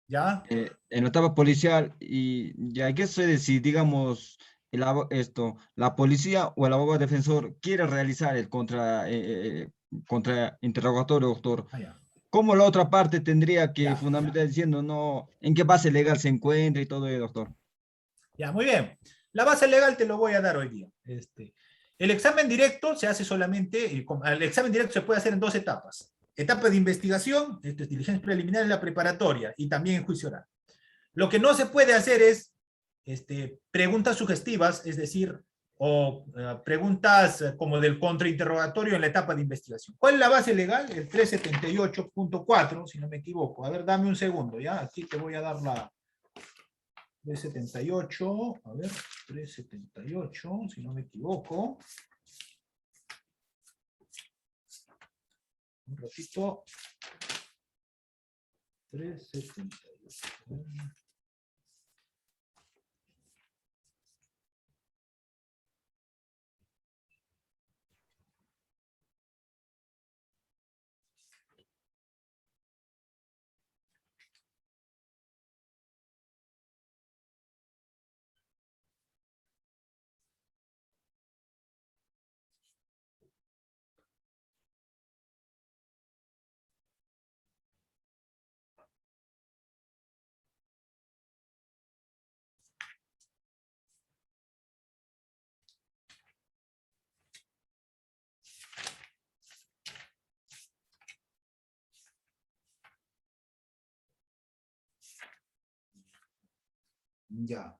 ¿Ya? En la etapa policial, y ya, ¿qué sucede si, digamos, la policía o el abogado defensor quiere realizar el contrainterrogatorio, doctor? Ya. ¿Cómo la otra parte tendría que Ya, fundamentar diciendo no, en qué base legal se encuentra y todo ello, doctor? Ya, muy bien. La base legal te lo voy a dar hoy día. El examen directo se hace solamente, el examen directo se puede hacer en dos etapas. Etapa de investigación, esto es diligencia preliminar en la preparatoria y también en juicio oral. Lo que no se puede hacer es preguntas sugestivas, es decir, o preguntas como del contrainterrogatorio en la etapa de investigación. ¿Cuál es la base legal? El 378.4, si no me equivoco. A ver, dame un segundo, ¿ya? Aquí te voy a dar 378, a ver, 378, si no me equivoco. Un ratito. 378. Ya.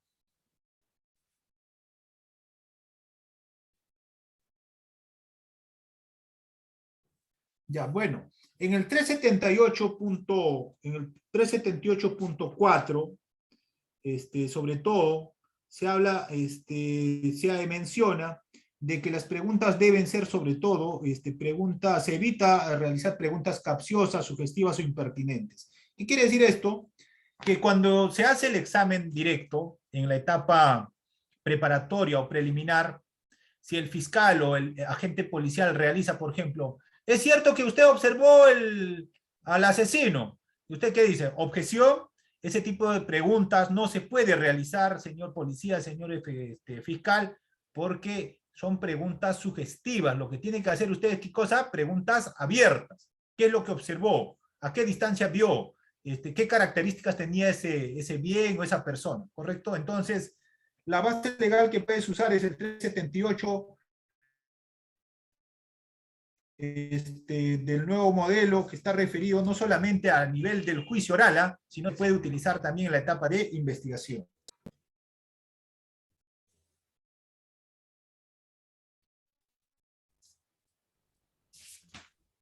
Ya, bueno, en el 378.4, sobre todo, se habla, se menciona de que las preguntas deben ser sobre todo, preguntas, se evita realizar preguntas capciosas, sugestivas o impertinentes. ¿Qué quiere decir esto? Que cuando se hace el examen directo, en la etapa preparatoria o preliminar, si el fiscal o el agente policial realiza, por ejemplo, ¿es cierto que usted observó al asesino? ¿Y usted qué dice? ¿Objeción? Ese tipo de preguntas no se puede realizar, señor policía, señor fiscal, porque son preguntas sugestivas. Lo que tienen que hacer ustedes, ¿qué cosa? Preguntas abiertas. ¿Qué es lo que observó? ¿A qué distancia vio? ¿Qué características tenía ese bien o esa persona? ¿Correcto? Entonces, la base legal que puedes usar es el 378 del nuevo modelo, que está referido no solamente a nivel del juicio oral, sino que puede utilizar también en la etapa de investigación.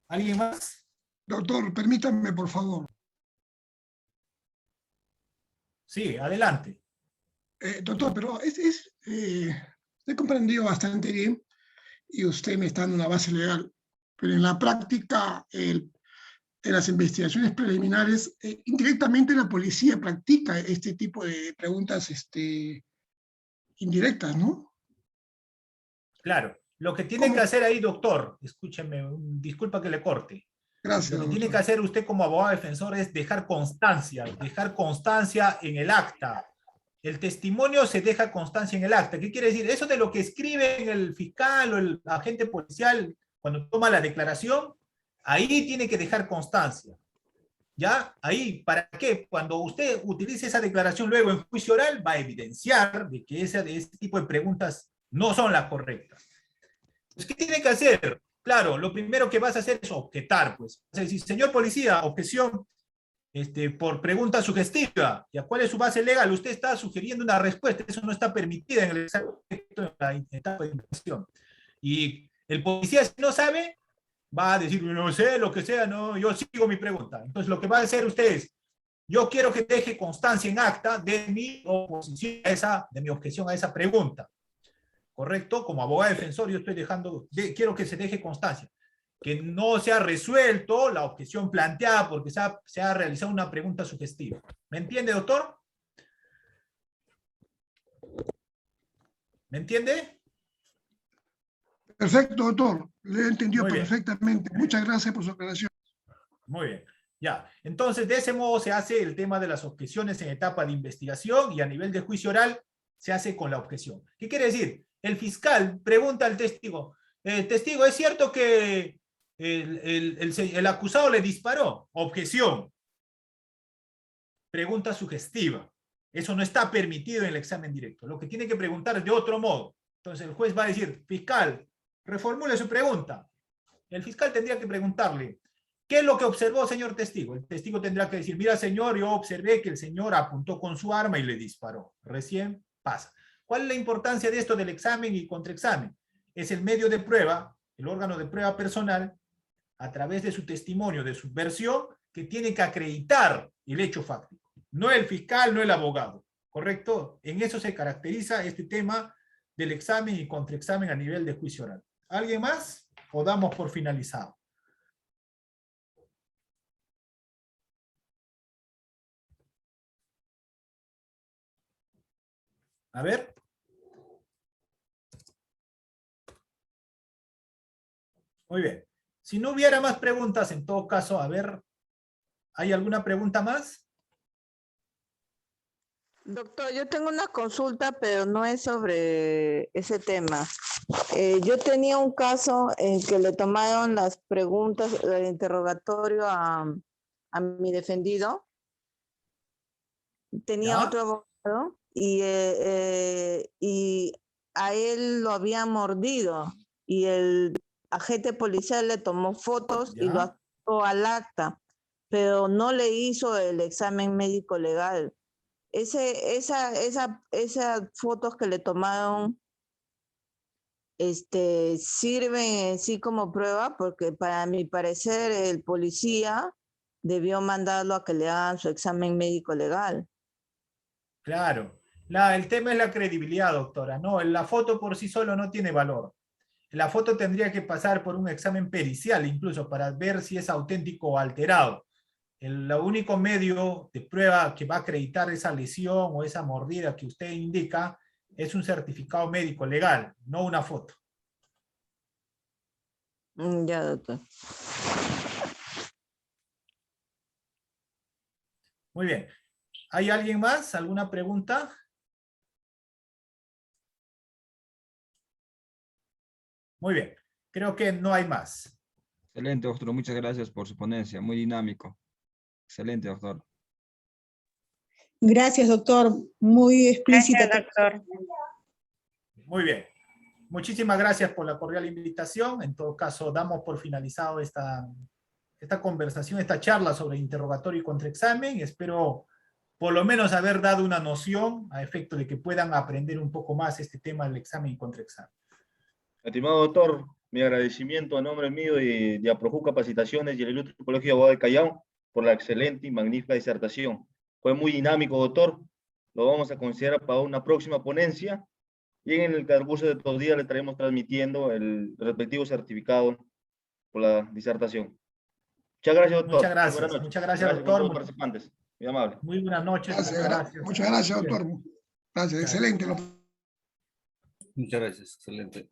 ¿Alguien más? Doctor, permítame, por favor. Sí, adelante. Doctor, pero he comprendido bastante bien y usted me está dando una base legal, pero en la práctica, en las investigaciones preliminares, indirectamente la policía practica este tipo de preguntas indirectas, ¿no? Claro. Lo que tiene que hacer ahí, doctor, escúcheme, disculpa que le corte. Gracias, Lo que doctor. tiene que hacer usted como abogado defensor es dejar constancia en el acta. El testimonio se deja constancia en el acta. ¿Qué quiere decir? Eso de lo que escribe el fiscal o el agente policial cuando toma la declaración, ahí tiene que dejar constancia. ¿Ya? Ahí, ¿para qué? Cuando usted utilice esa declaración luego en juicio oral, va a evidenciar de que ese tipo de preguntas no son las correctas. Pues, ¿qué tiene que hacer? Claro, lo primero que vas a hacer es objetar, pues. Vas a decir, señor policía, objeción por pregunta sugestiva. ¿Ya cuál es su base legal? Usted está sugiriendo una respuesta, eso no está permitido en el examen en la etapa de investigación. Y el policía, si no sabe, va a decir, no sé, lo que sea, no, yo sigo mi pregunta. Entonces, lo que va a hacer usted es, yo quiero que deje constancia en acta de mi oposición de mi objeción a esa pregunta. ¿Correcto? Como abogado defensor, yo estoy quiero que se deje constancia. Que no se ha resuelto la objeción planteada porque se ha realizado una pregunta sugestiva. ¿Me entiende, doctor? ¿Me entiende? Perfecto, doctor. Le he entendido perfectamente. Muchas gracias por su aclaración. Muy bien. Ya. Entonces, de ese modo se hace el tema de las objeciones en etapa de investigación y a nivel de juicio oral se hace con la objeción. ¿Qué quiere decir? El fiscal pregunta al testigo, testigo, ¿es cierto que el acusado le disparó? Objeción. Pregunta sugestiva. Eso no está permitido en el examen directo. Lo que tiene que preguntar es de otro modo. Entonces el juez va a decir, fiscal, reformule su pregunta. El fiscal tendría que preguntarle, ¿qué es lo que observó, señor testigo? El testigo tendrá que decir, mira, señor, yo observé que el señor apuntó con su arma y le disparó. Recién pasa. ¿Cuál es la importancia de esto del examen y contraexamen? Es el medio de prueba, el órgano de prueba personal, a través de su testimonio, de su versión, que tiene que acreditar el hecho fáctico. No el fiscal, no el abogado. ¿correcto? En eso se caracteriza este tema del examen y contraexamen a nivel de juicio oral. ¿Alguien más? ¿O damos por finalizado? A ver. Muy bien. Si no hubiera más preguntas, en todo caso, a ver, ¿hay alguna pregunta más? Doctor, yo tengo una consulta, pero no es sobre ese tema. Yo tenía un caso en que le tomaron las preguntas, el interrogatorio a mi defendido. Tenía ¿Ya? otro abogado y a él lo había mordido y el agente policial le tomó fotos y lo ¿Ya? adjudicó al acta, pero no le hizo el examen médico legal. Esas fotos que le tomaron sirven en sí como prueba, porque para mi parecer el policía debió mandarlo a que le hagan su examen médico legal. Claro. El tema es la credibilidad, doctora. No, la foto por sí solo no tiene valor. La foto tendría que pasar por un examen pericial incluso para ver si es auténtico o alterado. El único medio de prueba que va a acreditar esa lesión o esa mordida que usted indica es un certificado médico legal, no una foto. Ya, doctor. Muy bien. ¿Hay alguien más? ¿Alguna pregunta? Muy bien. Creo que no hay más. Excelente, doctor. Muchas gracias por su ponencia. Muy dinámico. Excelente, doctor. Gracias, doctor. Muy explícita. Gracias, doctor. Muy bien. Muchísimas gracias por la cordial invitación. En todo caso, damos por finalizado esta conversación, esta charla sobre interrogatorio y contraexamen. Espero por lo menos haber dado una noción a efecto de que puedan aprender un poco más este tema del examen y contraexamen. Estimado doctor, mi agradecimiento a nombre mío y de APROJU Capacitaciones y el Ilustre Colegio de Abogados de Callao por la excelente y magnífica disertación. Fue muy dinámico, doctor. Lo vamos a considerar para una próxima ponencia y en el transcurso de estos días le estaremos transmitiendo el respectivo certificado por la disertación. Muchas gracias, doctor. Muchas gracias. Buenas noches. Muchas gracias, Gracias por todos los doctor. participantes. Muy amable. Muy buenas noches. Gracias, Muchas gracias. muchas gracias, doctor. Gracias, Gracias. excelente. Muchas gracias, excelente.